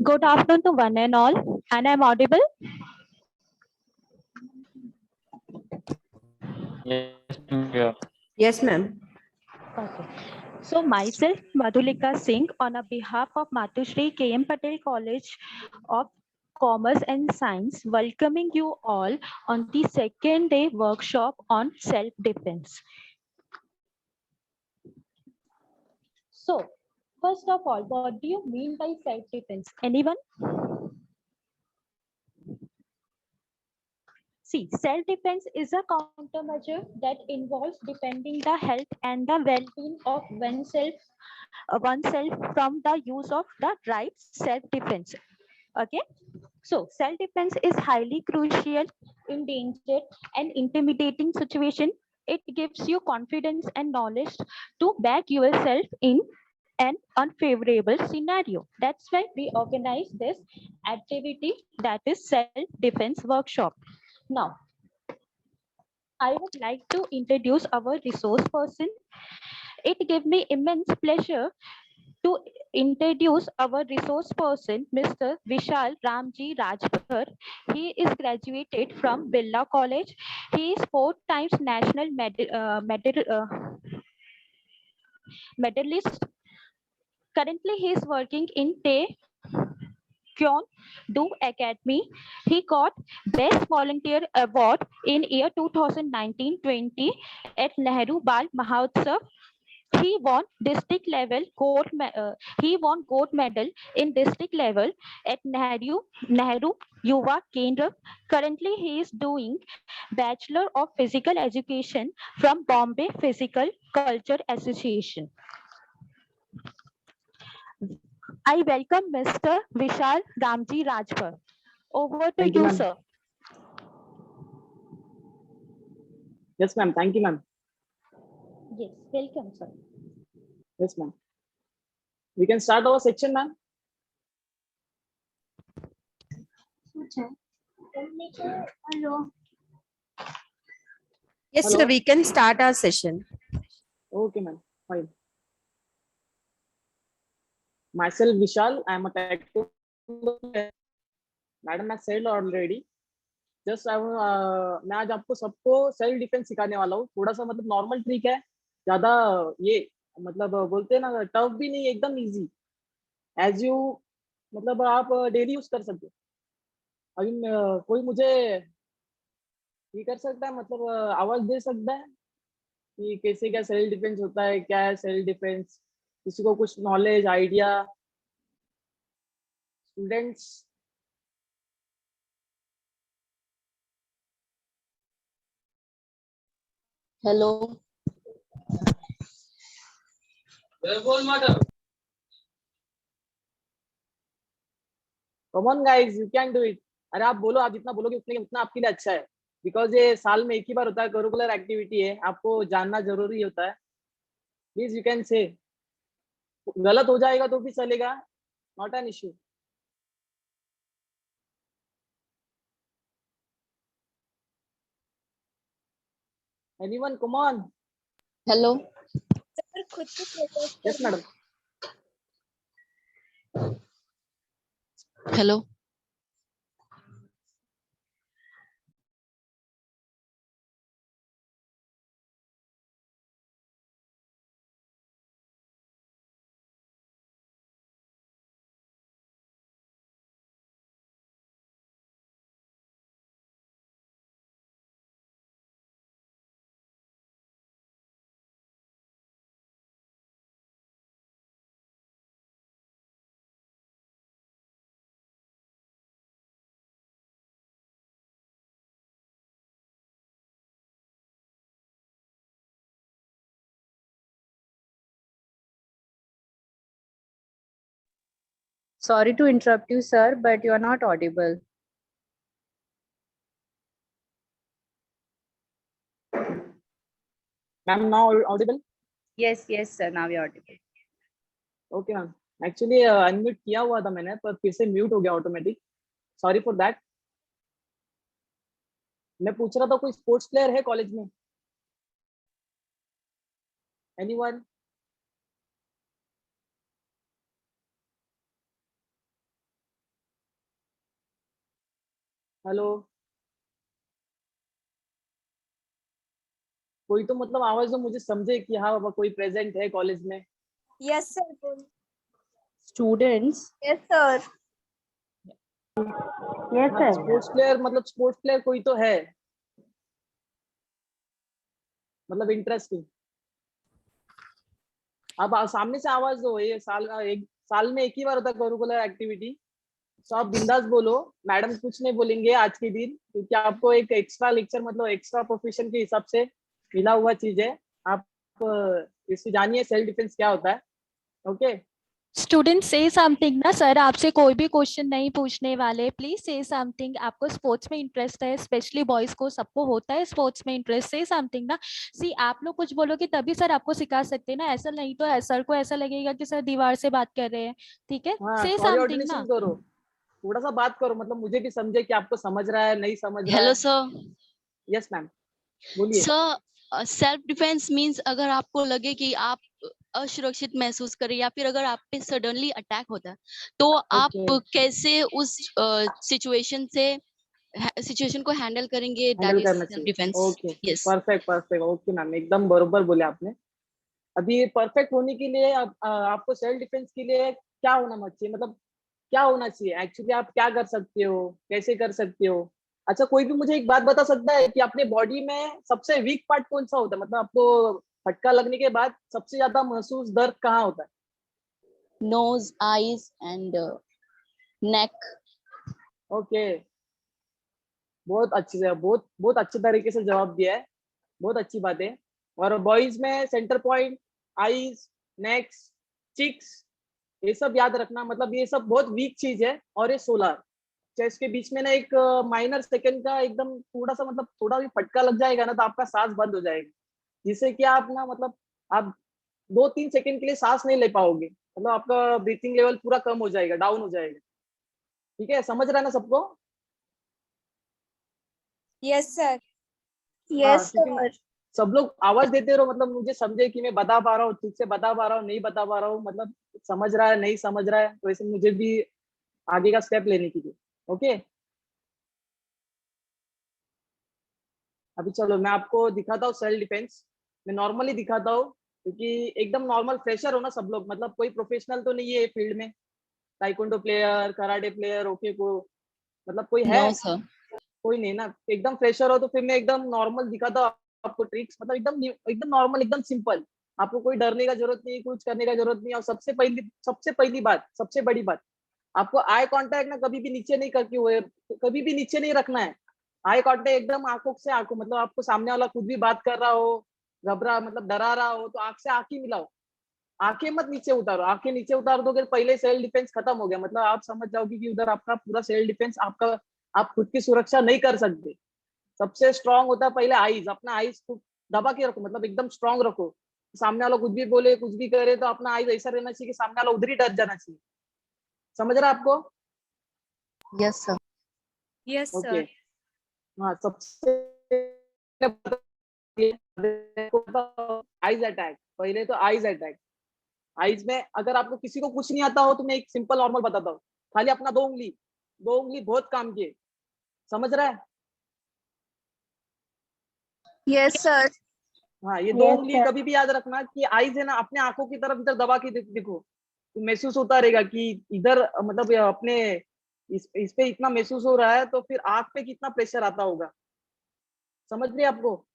Good afternoon to one and all, and I'm audible. Yes, ma'am. Yeah. Yes, ma'am. Okay. So myself, Madhulika Singh, on a behalf of Matushri K.M. Patel College of Commerce and Science, welcoming you all on the second day workshop on self-defense. So, first of all, what do you mean by self-defense? Anyone? See, self-defense is a countermeasure that involves defending the health and the well-being of oneself from the use of the right self-defense. Okay, so self-defense is highly crucial in danger and intimidating situation. It gives you confidence and knowledge to back yourself in an unfavorable scenario. That's why we organize this activity, that is self-defense workshop. Now, I would like to introduce our resource person. It gave me immense pleasure to introduce our resource person, Mr. Vishal Ramji Rajbhar. He is graduated from Birla College. He is 4 times national medalist. Currently, he is working in Kyon Do Academy. He got Best Volunteer Award in year 2019-20 at Nehru Bal Mahotsav. He won he won gold medal in district level at Nehru Yuva Kendra. Currently, he is doing Bachelor of Physical Education from Bombay Physical Culture Association. I welcome Mr. Vishal Ramji Rajbhar. Over to Thank you, you, ma'am. sir. Yes, ma'am. Thank you, ma'am. Yes, welcome, sir. Yes, ma'am. We can start our section, ma'am. Hello. Yes, Hello. sir, we can start our session. Okay, ma'am. Fine. Myself, Vishal. I am a taekwondo player. Madam has said already. Just मैं आज आपको सबको self defence सिखाने वाला हूँ. थोड़ा सा मतलब नॉर्मल ट्रिक है, ज्यादा ये मतलब बोलते हैं ना टफ भी नहीं, एकदम इजी एज यू, मतलब आप डेली यूज कर सकते हो. अभी कोई मुझे ये कर सकता है, मतलब आवाज दे सकता है कि कैसे क्या सेल्फ डिफेंस होता है, क्या है सेल्फ डिफेंस, किसी को कुछ knowledge idea students. Hello. Come on guys, you can do it. अरे आप बोलो, आप जितना बोलोगे उतना आपके लिए अच्छा है, बिकॉज ये साल में एक ही बार होता है, करिकुलर एक्टिविटी है, आपको जानना जरूरी होता है. Please you can say. गलत हो जाएगा तो भी चलेगा, not an issue. Anyone, come on. Hello. Yes madam. Hello. Sorry to interrupt you, sir, but you are not audible. Ma'am now Audible. Yes, sir. Now you're audible. Okay ma'am. Actually unmute किया हुआ था मैंने, पर फिर से mute हो गया automatic. Sorry for that. मैं पूछ रहा था कोई स्पोर्ट्स प्लेयर है कॉलेज में? एनीवन? हेलो, कोई तो मतलब आवाज दो, मुझे समझे कि हाँ बाबा कोई प्रेजेंट है कॉलेज में। Yes, sir. Students, Yes, sir. Yes, हाँ, sir. स्पोर्ट्स प्लेयर मतलब स्पोर्ट्स प्लेयर कोई तो है, मतलब इंटरेस्टिंग। अब सामने से आवाज दो, ये एक साल में एक ही बार होता है करिकुलर एक्टिविटी। तो आप बिंदास बोलो, मैडम कुछ नहीं बोलेंगे आज के दिन, क्योंकि आपको एक एक्स्ट्रा लेक्चर मतलब एक्स्ट्रा प्रोफेशन के हिसाब से मिला हुआ चीज है। आप इससे जानिए सेल्फ डिफेंस क्या होता है। ओके, स्टूडेंट से समथिंग ना सर, आपसे कोई भी क्वेश्चन नहीं पूछने वाले, प्लीज से समथिंग। आपको स्पोर्ट्स में इंटरेस्ट है, स्पेशली बॉयज को, सबको होता है स्पोर्ट्स में इंटरेस्ट, से समथिंग ना। सी आप लोग कुछ बोलोगे तभी सर आपको सिखा सकते हैं ना, ऐसा नहीं तो सर को ऐसा लगेगा कि सर दीवार से बात कर रहे हैं। ठीक है, हाँ से सॉरी समथिंग ऑर्डिनेशन ना। करो, थोड़ा सा बात करो, मतलब मुझे भी समझे कि आपको समझ रहा है नहीं समझ रहा हेलो है। सर। यस मैम, बोलिए। सर सेल्फ डिफेंस मींस अगर आपको लगे कि आप असुरक्षित महसूस करें या फिर अगर आप पे सडनली अटैक होता है तो आप ओके, कैसे उस सिचुएशन को हैंडल करेंगे, दैट हैंडल इज करना सेल्फ चाहिए। Defence. Okay, yes. Perfect perfect, okay ma'am, एकदम बरोबर बोले आपने। अभी ये परफेक्ट होने के लिए आपको सेल्फ डिफेंस के लिए क्या होना चाहिए, मतलब क्या होना चाहिए एक्चुअली, आप क्या कर सकते हो, कैसे कर सकते हो। अच्छा, कोई भी मुझे एक बात बता सकता है कि अपने बॉडी में सबसे वीक पार्ट कौन सा होता है, मतलब आपको फटका लगने के बाद सबसे ज्यादा महसूस दर्द कहाँ होता है? Nose, eyes and neck. Okay, बहुत अच्छी से, बहुत बहुत अच्छे तरीके से जवाब दिया है, बहुत अच्छी बात है। और बॉयज में centre point, eyes, necks, cheeks, ये सब याद रखना, मतलब ये सब बहुत वीक चीज है। और ये सोलर चेस्ट के बीच में ना एक माइनर सेकंड का एकदम थोड़ा सा, मतलब थोड़ा भी फटका लग जाएगा ना तो आपका सांस बंद हो जाएगा, जिससे कि आप ना मतलब आप 2-3 सेकंड के लिए सांस नहीं ले पाओगे, मतलब आपका ब्रीथिंग लेवल पूरा कम हो जाएगा, डाउन हो जाएगा। ठीक है, समझ रहा है ना सबको? Yes, sir. हाँ, Yes, क्योंकि sir. सब लोग आवाज देते रहो, मतलब मुझे समझे कि मैं बता पा रहा हूँ, ठीक से बता पा रहा हूँ, नहीं बता पा रहा हूँ, मतलब समझ रहा है नहीं समझ रहा है, तो ऐसे मुझे भी आगे का स्टेप लेने की थी। ओके, अभी चलो मैं आपको दिखाता हूँ सेल्फ डिफेंस। मैं नॉर्मली दिखाता हूँ, क्योंकि एकदम नॉर्मल फ्रेशर हो ना सब लोग, मतलब कोई प्रोफेशनल तो नहीं है फील्ड में, taekwondo player, karate player, okay को मतलब कोई है? No sir. कोई नहीं ना, एकदम फ्रेशर हो तो फिर मैं एकदम नॉर्मल दिखाता हूँ आपको ट्रिक्स, मतलब एकदम नॉर्मल, एकदम सिंपल। आपको कोई डरने का जरूरत नहीं, कुछ करने का जरूरत नहीं। और सबसे पहली बात, सबसे बड़ी बात, आपको आई कांटेक्ट ना कभी भी नीचे नहीं करके हुए, कभी भी नीचे नहीं रखना है। आई कांटेक्ट एकदम आंखों से आंखों, मतलब आपको सामने वाला खुद भी बात कर रहा हो, घबरा मतलब डरा रहा हो, तो आंख से आंख ही मिलाओ, आंखें मत नीचे उतारो। आंखें नीचे उतार दोगे पहले सेल्फ डिफेंस खत्म हो गया, मतलब आप समझ जाओगे कि उधर आपका पूरा सेल्फ डिफेंस, आपका आप खुद की सुरक्षा नहीं कर सकते। सबसे स्ट्रांग होता है पहले आईज, अपना आईज को दबा के रखो, मतलब एकदम स्ट्रांग रखो। सामने वाला कुछ भी बोले कुछ भी करे तो अपना आईज ऐसा रहना चाहिए कि सामने वाला उधर ही डर जाना चाहिए। समझ रहा है आपको? Yes sir. Yes, okay, sir. हाँ, सबसे आईज अटैक, पहले तो आईज अटैक। आईज में अगर आपको किसी को कुछ नहीं आता हो तो मैं एक सिंपल नॉर्मल बताता हूँ, खाली अपना दो उंगली बहुत काम किए। समझ रहा है? Yes, sir. हाँ, ये दो उंगली कभी भी याद रखना कि आईज है ना, अपने आंखों की तरफ इधर दबा के देखो, तो महसूस होता रहेगा कि इधर मतलब ये अपने इस पे इतना महसूस हो रहा है, तो फिर आंख पे कितना प्रेशर आता होगा। समझ रही है आपको?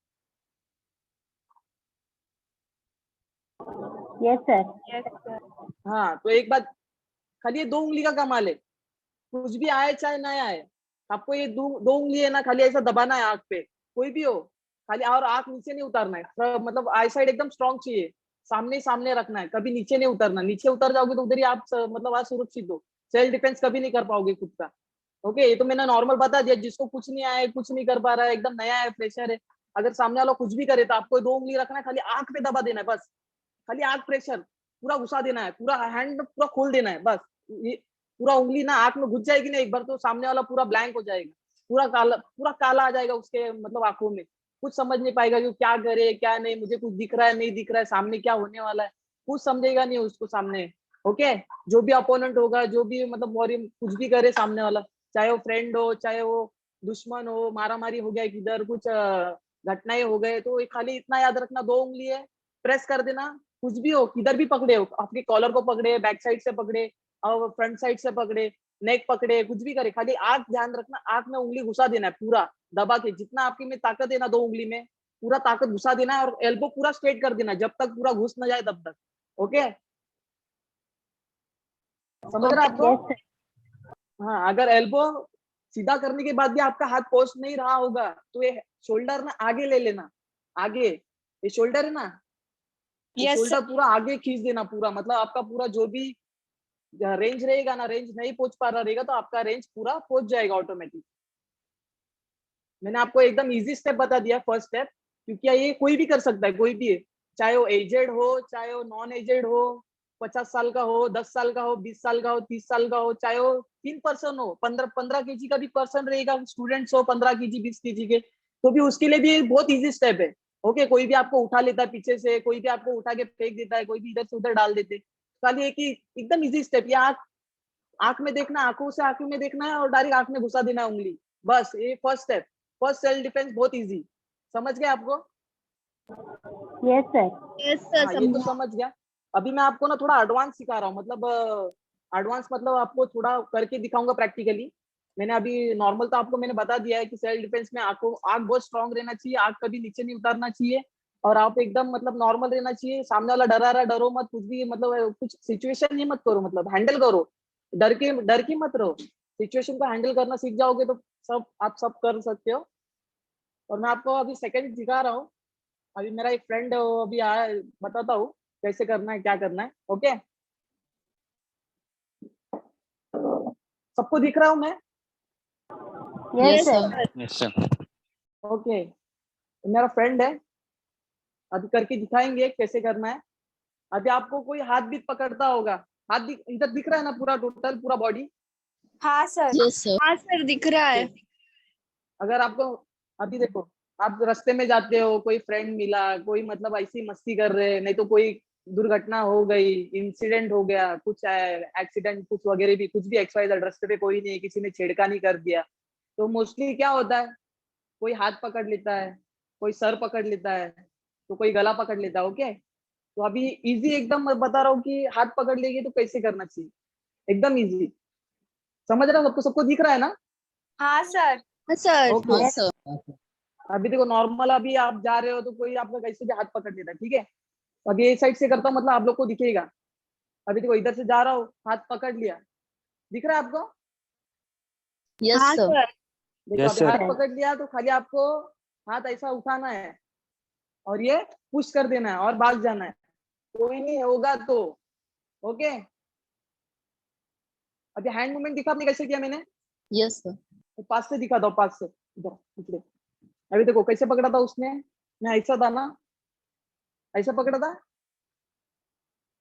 Yes sir. Yes, sir. हाँ, तो एक बात, खाली ये दो उंगली का कमाल है, कुछ भी आए चाहे ना आए, आपको ये दो उंगली है ना, खाली ऐसा दबाना है आंख पे, कोई भी हो, खाली। और आंख नीचे नहीं उतारना है, मतलब आई साइड एकदम स्ट्रांग चाहिए, सामने ही सामने रखना है, कभी नीचे नहीं उतरना। नीचे उतर जाओगे तो उधर ही आप मतलब आज सुरक्षित हो, सेल्फ डिफेंस कभी नहीं कर पाओगे खुद का। ओके, ये तो मैंने नॉर्मल बता दिया, जिसको कुछ नहीं आया है, कुछ नहीं कर पा रहा है, एकदम नया है, फ्रेशर है, अगर सामने वाला कुछ भी करे तो आपको दो उंगली रखना है, खाली आंख पे दबा देना है बस, खाली आंख प्रेशर पूरा घुसा देना है, पूरा हैंड पूरा खोल देना है बस। ये पूरा उंगली ना आंख में घुस जाएगी ना एक बार, तो सामने वाला पूरा ब्लैंक हो जाएगा, पूरा काला आ जाएगा उसके मतलब आंखों में, कुछ समझ नहीं पाएगा कि क्या करे क्या नहीं, मुझे कुछ दिख रहा है नहीं दिख रहा है, सामने क्या होने वाला है, कुछ समझेगा नहीं उसको सामने। ओके, जो भी अपोनेंट होगा, जो भी मतलब कुछ भी करे सामने वाला, चाहे वो फ्रेंड हो, चाहे वो दुश्मन हो, मारा मारी हो गया किधर, कुछ घटनाएं हो गए, तो ये खाली इतना याद रखना, 2 उंगली है, प्रेस कर देना, कुछ भी हो, किधर भी पकड़े हो, आपके कॉलर को पकड़े, बैक साइड से पकड़े और फ्रंट साइड से पकड़े, नेक पकड़े, कुछ भी करे, खाली आंख ध्यान रखना, आंख में उंगली घुसा देना है पूरा दबा के, जितना आपके में ताकत है ना 2 उंगली में, पूरा ताकत घुसा देना है और एल्बो पूरा स्ट्रेट कर देना है, जब तक पूरा घुस ना जाए तब तक। ओके, समझ रहे आपको? हाँ, अगर एल्बो सीधा करने के बाद भी आपका हाथ पहुंच नहीं रहा होगा तो ये शोल्डर ना आगे ले लेना, आगे, ये शोल्डर है ना, Yes, शोल्डर पूरा आगे खींच देना पूरा, मतलब आपका पूरा जो भी रेंज रहेगा ना, रेंज नहीं पहुंच पा रहा रहेगा तो आपका रेंज पूरा पहुंच जाएगा ऑटोमेटिक। मैंने आपको एकदम इजी स्टेप बता दिया, फर्स्ट स्टेप, क्योंकि ये कोई भी कर सकता है, कोई भी, चाहे वो एजेड हो, चाहे वो नॉन एजेड हो, 50 साल का हो, 10 साल का हो, 20 साल का हो, 30 साल का हो, चाहे वो 3 पर्सन हो, 15 केजी का भी पर्सन रहेगा, स्टूडेंट्स हो 15 केजी 20 केजी के, तो भी उसके लिए भी बहुत इजी स्टेप है। ओके, कोई भी आपको उठा लेता है पीछे से, कोई भी आपको उठा के फेंक देता है, कोई भी इधर से उधर डाल देते, खाली एक ही एकदम इजी स्टेप, ये आंख आंख में देखना, आंखों से आंखों में देखना है और डायरेक्ट आंख में घुसा देना है उंगली, बस ये first step, first self defence, बहुत इजी, समझ गए आपको? Yes sir. yes, sir. हाँ, ये तो समझ गया। अभी मैं आपको ना थोड़ा एडवांस सिखा रहा हूँ, मतलब एडवांस मतलब आपको थोड़ा करके दिखाऊंगा प्रैक्टिकली। मैंने अभी नॉर्मल तो आपको मैंने बता दिया है कि सेल्फ डिफेंस में आंख बहुत स्ट्रांग रहना चाहिए, आंख कभी नीचे नहीं उतारना चाहिए, और आप एकदम मतलब नॉर्मल रहना चाहिए, सामने वाला डरा रहा डरो मत, कुछ भी मतलब कुछ सिचुएशन ही मत करो, मतलब हैंडल करो, डर के मत रहो, सिचुएशन को हैंडल करना सीख जाओगे तो सब आप सब कर सकते हो। और मैं आपको अभी सेकंड सिखा रहा हूँ, अभी मेरा एक फ्रेंड है, वो अभी आया, बताता हूँ कैसे करना है, क्या करना है। ओके, सबको दिख रहा हूँ मैं? Yes sir. Yes, sir. Okay, मेरा फ्रेंड है, अभी करके दिखाएंगे कैसे करना है। अभी आपको कोई हाथ भी पकड़ता होगा, हाथ इधर दिख रहा है ना, पूरा टोटल पूरा बॉडी? हाँ सर, यस सर। हाँ सर, दिख रहा है। अगर आपको अभी देखो, आप रास्ते में जाते हो, कोई फ्रेंड मिला, कोई मतलब ऐसी मस्ती कर रहे, नहीं तो कोई दुर्घटना हो गई, इंसिडेंट हो गया, कुछ एक्सीडेंट कुछ वगैरह भी, कुछ भी एक्सवाइज, रास्ते पे कोई नहीं है, किसी ने छेड़खानी कर दिया, तो मोस्टली क्या होता है, कोई हाथ पकड़ लेता है, कोई सर पकड़ लेता है, तो कोई गला पकड़ लेता है। ओके, तो अभी इजी एकदम मैं बता रहा हूँ कि हाथ पकड़ लेगी तो कैसे करना चाहिए, एकदम इजी, समझ रहे हो? सबको सबको दिख रहा है ना? हाँ सर, हाँ सर, ओके, हाँ सर। अभी देखो नॉर्मल, अभी आप जा रहे हो तो कोई आपका कैसे भी हाथ पकड़ लेता है, ठीक है? अभी एक साइड से करता हूँ, मतलब आप लोग को दिखेगा। अभी देखो इधर से जा रहा हूँ, हाथ पकड़ लिया, दिख रहा है आपको? यस हाँ सर। सर, देखो Yes, अभी sir. हाथ पकड़ लिया तो खाली आपको हाथ ऐसा उठाना है और ये पुश कर देना है और भाग जाना है, कोई नहीं होगा तो। ओके, अभी हैंड मूवमेंट दिखा आपने कैसे किया मैंने? Yes sir. तो पास से दिखा दो, पास से, इधर पिछले। अभी देखो कैसे पकड़ा था उसने, मैं ऐसा था ना, ऐसा पकड़ा था,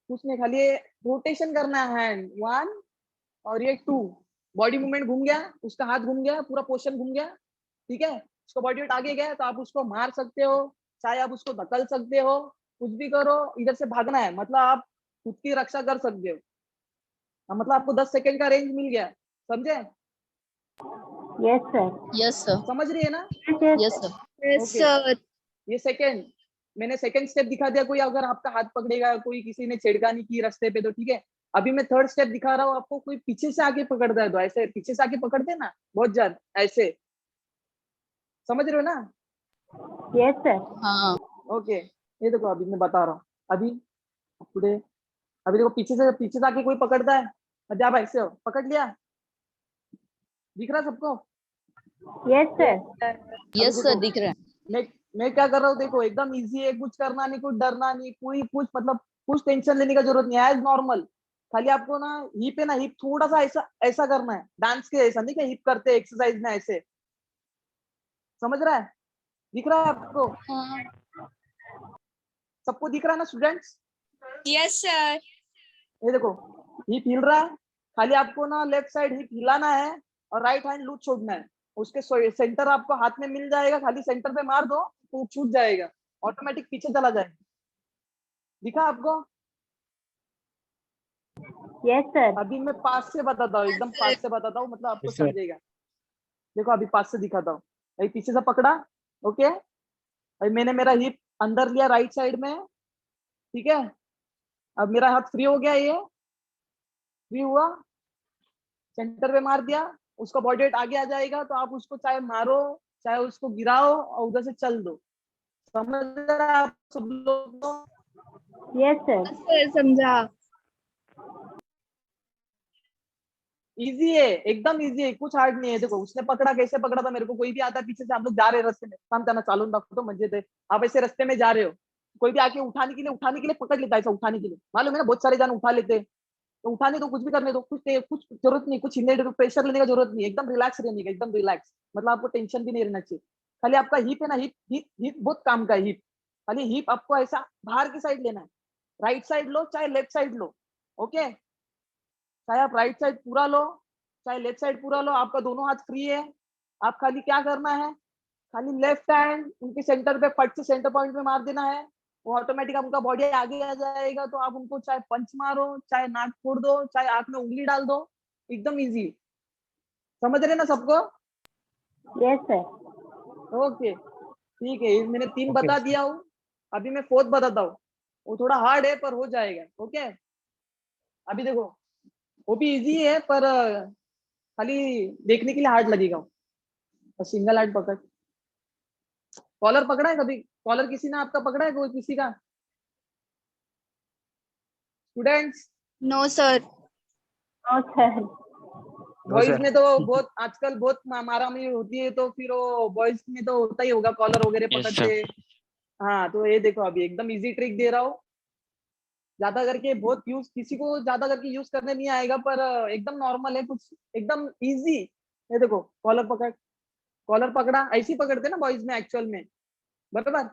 उसने खाली रोटेशन करना है, हैंड 1 और ये 2, बॉडी मूवमेंट घूम गया, उसका हाथ घूम गया, पूरा पोर्शन घूम गया, ठीक है? उसका बॉडी वेट आगे गया तो आप उसको मार सकते हो, चाहे आप उसको धकल सकते हो, कुछ भी करो, इधर से भागना है, मतलब आप खुद की रक्षा कर सकते हो। मतलब आपको 10 सेकंड का रेंज मिल गया, समझे? Yes sir. Yes sir. समझ रही है ना? Yes sir. Yes okay, sir, ये सेकंड, मैंने सेकंड स्टेप दिखा दिया, कोई अगर आपका हाथ पकड़ेगा, कोई किसी ने छेड़खानी की रास्ते पे तो ठीक है। अभी मैं थर्ड स्टेप दिखा रहा हूँ आपको, कोई पीछे से आके पकड़ता है तो ऐसे पीछे से आके पकड़ते हैं ना बहुत ज्यादा, ऐसे, समझ रहे हो ना? Yes sir. हाँ। ओके, ये देखो अभी मैं बता रहा हूँ, अभी पूरे, अभी देखो पीछे से आके कोई पकड़ता है, अभी आप ऐसे हो, पकड़ लिया, दिख रहा है सबको? Yes sir. यस देखो, सर, दिख रहा है। मैं मैं क्या कर रहा हूँ, देखो एकदम इजी है, कुछ करना नहीं, कुछ डरना नहीं, कोई कुछ मतलब कुछ टेंशन लेने का जरूरत नहीं है, एज नॉर्मल। खाली आपको ना हिप है ना, हिप थोड़ा सा ऐसा ऐसा करना है, डांस के ऐसा नहीं, कि हिप करते एक्सरसाइज में ऐसे, समझ रहा है? दिख रहा है आपको? हाँ। सबको दिख रहा है ना स्टूडेंट्स? यस सर, ये देखो, हिप हिल रहा है, खाली आपको ना लेफ्ट साइड हिप हिलाना है और राइट हैंड लूज छोड़ना है, उसके सेंटर आपको हाथ में मिल जाएगा, खाली सेंटर पे मार दो तो छूट जाएगा, ऑटोमेटिक पीछे चला जाएगा। दिखा आपको? Yes sir. अभी मैं पास से बताता हूँ, एकदम पास से बताता हूँ, मतलब आपको Yes, sir. समझेगा। देखो अभी पास से दिखाता हूँ, अभी पीछे से पकड़ा, ओके, अभी मैंने मेरा हिप अंदर लिया राइट साइड में, ठीक है, अब मेरा हाथ फ्री हो गया, ये फ्री हुआ, सेंटर पे मार दिया, उसका बॉडी वेट आगे आ जाएगा, तो आप उसको चाहे मारो चाहे उसको गिराओ और उधर से चल दो। समझ रहे हैं आप सब लोग? Yes sir. सर समझा। इजी है, एकदम इजी है, कुछ हार्ड नहीं है। देखो उसने पकड़ा, कैसे पकड़ा था, मेरे को कोई भी आता है पीछे से, आप लोग जा रहे हैं रास्ते में, काम करना चालू दाखवतो म्हणजे ते, आप ऐसे रास्ते में जा रहे हो, कोई भी आके उठाने के लिए पकड़ लेता है, ऐसा उठाने के लिए, मालूम है ना, बहुत सारे जन उठा लेते हैं, तो उठाने दो, कुछ भी करने दो, कुछ जरूरत नहीं, कुछ हिलने प्रेशर लेने का जरूरत नहीं, एकदम रिलैक्स रहने का, एकदम रिलैक्स, मतलब आपको टेंशन भी नहीं रहना चाहिए। खाली आपका हिप है ना, हिप हिप हिप बहुत काम का है, हिप खाली हिप आपको ऐसा बाहर की साइड लेना है, राइट साइड लो चाहे लेफ्ट साइड लो, ओके, चाहे आप राइट साइड पूरा लो चाहे लेफ्ट साइड पूरा लो, आपका दोनों हाथ फ्री है। आप खाली क्या करना है, खाली लेफ्ट हैंड उनके सेंटर पे फट से सेंटर पॉइंट में मार देना है, वो ऑटोमेटिक उनका बॉडी आगे आ जाएगा, तो आप उनको चाहे पंच मारो चाहे नाक फोड़ दो चाहे आंख में उंगली डाल दो, एकदम इजी। समझ रहे ना सबको? Yes sir. ओके ठीक है, मैंने 3 बता दिया हूँ, अभी मैं 4th बताता हूँ, वो थोड़ा हार्ड है पर हो जाएगा, ओके। अभी देखो वो भी इजी है पर खाली देखने के लिए हार्ड लगेगा। सिंगल हैंड पकड़, कॉलर पकड़ा है कभी? कॉलर किसी ने आपका पकड़ा है कोई किसी का? Students, no sir. No sir. Boys में तो बहुत आजकल बहुत मारामारी होती है, तो फिर वो बॉयज में तो होता ही होगा, कॉलर वगैरह Yes, पकड़ते। हाँ तो ये देखो अभी एकदम इजी ट्रिक दे रहा हूँ, ज्यादा करके बहुत यूज किसी को ज्यादा करके यूज करने नहीं आएगा, पर एकदम नॉर्मल है, कुछ एकदम इजी। ये देखो कॉलर पकड़, कॉलर पकड़ा, ऐसे ही पकड़ते ना बॉयज में एक्चुअल में, बराबर।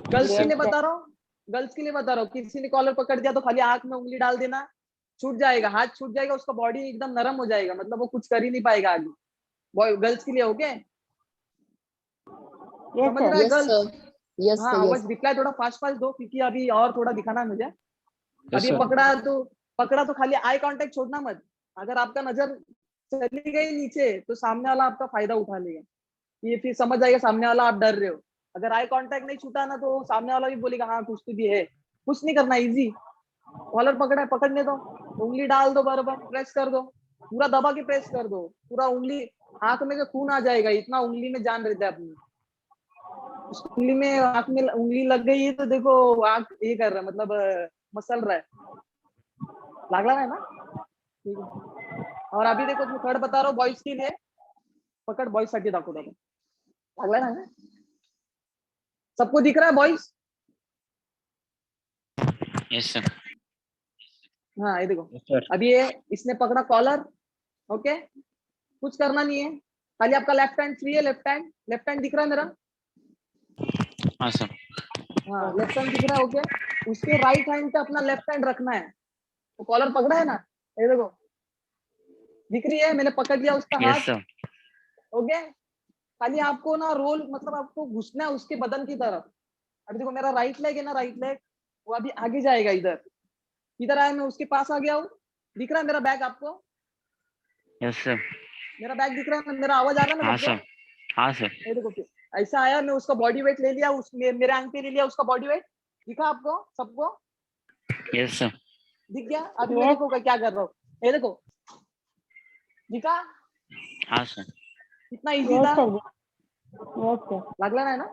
गर्ल्स के लिए बता रहा हूँ, गर्ल्स के लिए बता रहा हूँ, किसी ने कॉलर पकड़ दिया तो खाली आंख में उंगली डाल देना, छूट जाएगा, हाथ छूट जाएगा, उसका बॉडी एकदम नरम हो जाएगा, मतलब वो कुछ कर ही नहीं पाएगा आगे। बॉय गर्ल्स के लिए, ओके, यस समझ रहा है Yes, गर्ल्स? sir. Yes, हाँ sir. Yes. बस रिप्लाई थोड़ा फास्ट फास्ट दो, क्योंकि अभी और थोड़ा दिखाना है मुझे। Yes, अभी sir. पकड़ा तो खाली आई कांटेक्ट छोड़ना मत, अगर आपका नजर चली गई नीचे तो सामने वाला आपका फायदा उठा लेगा, ये फिर समझ आएगा सामने वाला आप डर रहे हो। अगर आई कांटेक्ट नहीं छूटा ना तो सामने वाला भी बोलेगा हाँ कुछ तो भी है, कुछ नहीं करना, इजी। कॉलर पकड़ा है, पकड़ने दो, उंगली डाल दो, बराबर प्रेस कर दो, पूरा दबा के प्रेस कर दो, पूरा उंगली आंख में से खून आ जाएगा, इतना उंगली में जान रहता है अपनी। उस उंगली में आंख में उंगली लग गई है तो देखो आंख ये कर रहा है, मतलब मसल रहा है, लागला है ना, ठीक है। और अभी देखो मैं थर्ड बता रहा हूँ बॉयज के लिए, पकड़ बॉयज साठी दाखवतो आपण, लागला ना, सबको दिख रहा है बॉयज? Yes, sir. हाँ ये देखो Yes, sir. अभी ये इसने पकड़ा कॉलर, ओके, कुछ करना नहीं है, खाली आपका लेफ्ट हैंड फ्री है, लेफ्ट हैंड दिख रहा है मेरा? हाँ सर। हाँ लेफ्ट हैंड दिख रहा है, ओके, उसके राइट हैंड पे अपना लेफ्ट हैंड रखना है, तो कॉलर पकड़ा है ना, ये देखो दिख रही है, मैंने पकड़ लिया उसका Yes, हाथ, sir. ओके, खाली आपको ना रोल, मतलब आपको घुसना है उसके बदन की तरफ। अभी देखो मेरा राइट लेग है ना, राइट लेग वो अभी आगे जाएगा, इधर इधर आया, मैं उसके पास आ गया हूँ, दिख रहा है मेरा बैग आपको? Yes, sir. मेरा बैग दिख रहा है, मेरा आवाज आ रहा है ना हाँ सबको? सर। हाँ सर। ये देखो फिर ऐसा आया, मैं उसका बॉडी वेट ले लिया, मेरे आंख पे ले लिया उसका बॉडी वेट, दिखा आपको सबको? Yes, sir. दिख गया? अभी मैं देखो क्या कर रहा हूँ, ये देखो दिखा, हाँ सर। कितना इजी यस था, सर। Yes sir. लागला नाही ना?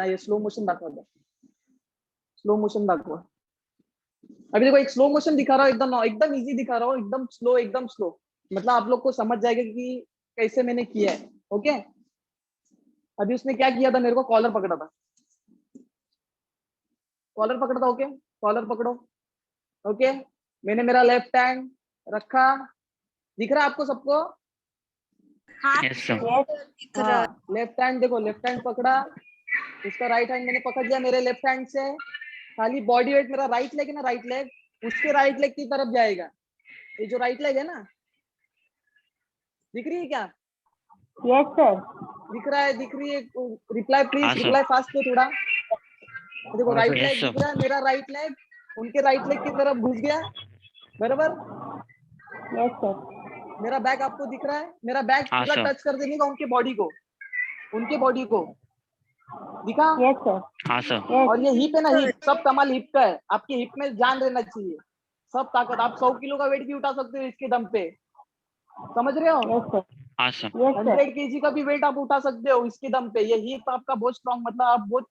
ये स्लो मोशन दाखवा, स्लो मोशन दाखवा। अभी देखो एक स्लो मोशन दिखा रहा हूँ, एकदम एकदम इजी दिखा रहा हूँ, एकदम स्लो, मतलब आप लोग को समझ जाएगा कि कैसे मैंने किया है, ओके। अभी उसने क्या किया था, मेरे को कॉलर पकड़ा था, कॉलर पकड़ा था, ओके, कॉलर पकड़ो, ओके, मैंने मेरा लेफ्ट हैंड रखा, दिख रहा है आपको सबको? Yes, sir. दिख रहा है। हाँ लेफ्ट हैंड देखो, लेफ्ट हैंड पकड़ा, उसका राइट हैंड मैंने पकड़ लिया मेरे लेफ्ट हैंड से, खाली बॉडी वेट मेरा राइट लेग है ना, राइट लेग उसके राइट लेग की तरफ जाएगा, ये जो राइट लेग है ना, दिख रही है क्या? Yes sir. दिख रहा है, दिख रही है? रिप्लाई प्लीज, हाँ, सर। रिप्लाई फास्ट दो थोड़ा। देखो राइट Yes, लेग sir. दिख रहा है, मेरा राइट लेग उनके राइट लेग की तरफ घुस गया, बराबर। Yes sir. मेरा बैक आपको दिख रहा है? मेरा बैक हाँ, पूरा सर। टच कर देगा उनके बॉडी को, दिखा? Yes, sir. हाँ सर। Yes. और ये हिप है ना, हिप, सब कमाल हिप का है। आपकी हिप में जान रहना चाहिए, सब ताकत। आप 100 किलो का वेट भी उठा सकते हो इसके दम पे, समझ रहे हो? Yes, sir. हाँ सर। Yes, sir. 100 kg का भी वेट आप उठा सकते हो इसके दम पे। ये हिप आपका बहुत स्ट्रॉन्ग, मतलब आप बहुत,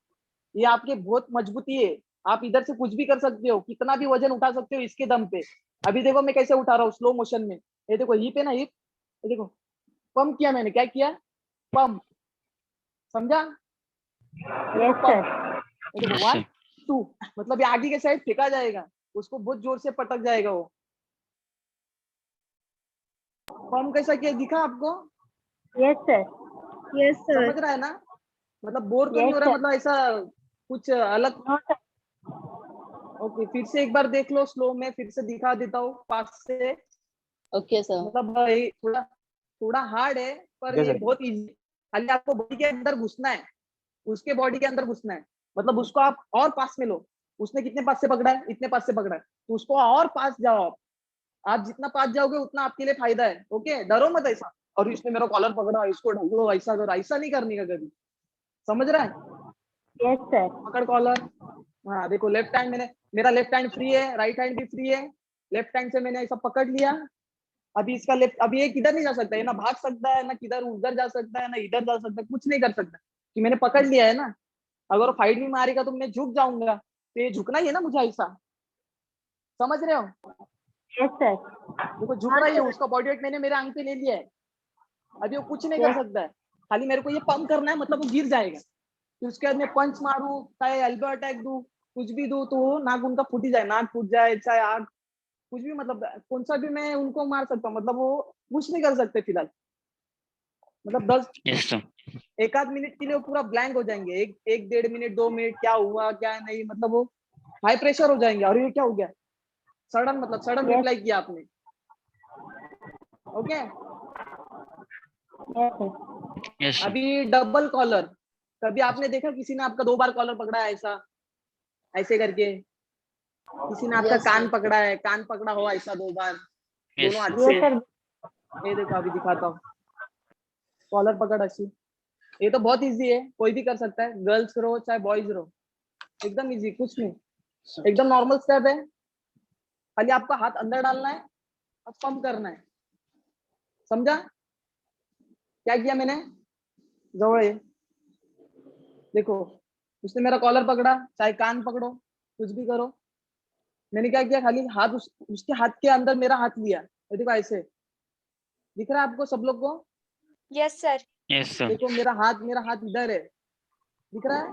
ये आपके बहुत मजबूती है। आप इधर से कुछ भी कर सकते हो, कितना भी वजन उठा सकते हो इसके दम पे। अभी देखो मैं कैसे उठा रहा हूँ स्लो मोशन में। ये देखो हिप है ना, हिप, ये देखो पंप किया मैंने। क्या किया? पंप, समझा? Yes, sir. ये देखो Yes, 1 sir. 2, मतलब ये आगे के साइड फेंका जाएगा, उसको बहुत जोर से पटक जाएगा वो। पंप कैसा किया दिखा आपको? Yes, sir. Yes, sir. समझ रहा है ना? मतलब बोर तो नहीं Yes, हो रहा, sir. मतलब ऐसा कुछ अलग? No, sir. ओके, फिर से एक बार देख लो स्लो में, फिर से दिखा देता हूँ पास से। Okay sir. मतलब ये थोड़ा थोड़ा हार्ड है, पर ये बहुत इजी। खाली आपको बॉडी के अंदर घुसना है, उसके बॉडी के अंदर घुसना है। मतलब उसको आप और पास में लो। उसने कितने पास से पकड़ा है? इतने पास से पकड़ा है, तो उसको और पास जाओ आप जितना पास जाओगे उतना आपके लिए फायदा है। ओके, डरो मत ऐसा। और इसने मेरा कॉलर पकड़ा, इसको ढको, ऐसा करो, ऐसा नहीं करने का कभी, समझ रहा है? Yes, sir. पकड़ कॉलर। हाँ देखो, लेफ्ट हैंड मैंने, मेरा लेफ्ट हैंड फ्री है, राइट हैंड भी फ्री है। लेफ्ट हैंड से मैंने ऐसा पकड़ लिया। अभी इसका लेफ्ट, अभी ये किधर नहीं जा सकता है ना, भाग सकता है ना, किधर उधर जा सकता है ना, इधर जा सकता है, कुछ नहीं कर सकता कि मैंने पकड़ लिया है ना। अगर वो फाइट भी मारेगा तो मैं झुक जाऊंगा, तो ये झुकना ही है ना मुझे ऐसा, समझ रहे हो? Yes, sir. देखो झुक रहा है, उसका बॉडी वेट मैंने मेरे आंख पे ले लिया है। अभी वो कुछ नहीं कर सकता है, खाली मेरे को ये पंप करना है, मतलब वो गिर जाएगा। फिर उसके बाद मैं पंच मारू, चाहे एल्बो अटैक दूं, कुछ भी दूं, तो वो नाक उनका फूट ही जाए, नाक फूट जाए, चाहे आग, कुछ भी, मतलब कौन सा भी मैं उनको मार सकता हूँ। मतलब वो कुछ नहीं कर सकते फिलहाल। मतलब 10 Yes, sir. एक आध मिनट के लिए वो पूरा ब्लैंक हो जाएंगे, एक 1.5 मिनट 2 मिनट, क्या हुआ क्या नहीं, मतलब वो हाई प्रेशर हो जाएंगे। और ये क्या हो गया सडन, मतलब सडन Yes. रिप्लाई किया आपने। Okay, Yes, sir. Yes, sir. अभी डबल कॉलर। कभी आपने देखा किसी ने आपका 2 बार कॉलर पकड़ा है ऐसा, ऐसे करके? किसी ने आपका Yes, कान sir. पकड़ा है, कान पकड़ा हो ऐसा 2 बार, Yes, दोनों हाथ Yes, से? sir. ये देखो अभी दिखाता हूँ, कॉलर पकड़ ऐसी। ये तो बहुत इजी है, कोई भी कर सकता है, गर्ल्स रहो चाहे बॉयज रहो, एकदम इजी, कुछ नहीं, एकदम नॉर्मल स्टेप है। खाली आपका हाथ अंदर डालना है और पंप करना है, समझा? क्या किया मैंने? जवळ ये देखो, उसने मेरा कॉलर पकड़ा, चाहे कान पकड़ो, कुछ भी करो। मैंने क्या किया, खाली हाथ उसके हाथ के अंदर मेरा हाथ लिया। ये देखो ऐसे, दिख रहा है आपको सब लोग को? Yes, sir. yes, sir. देखो मेरा हाथ इधर है, दिख रहा है?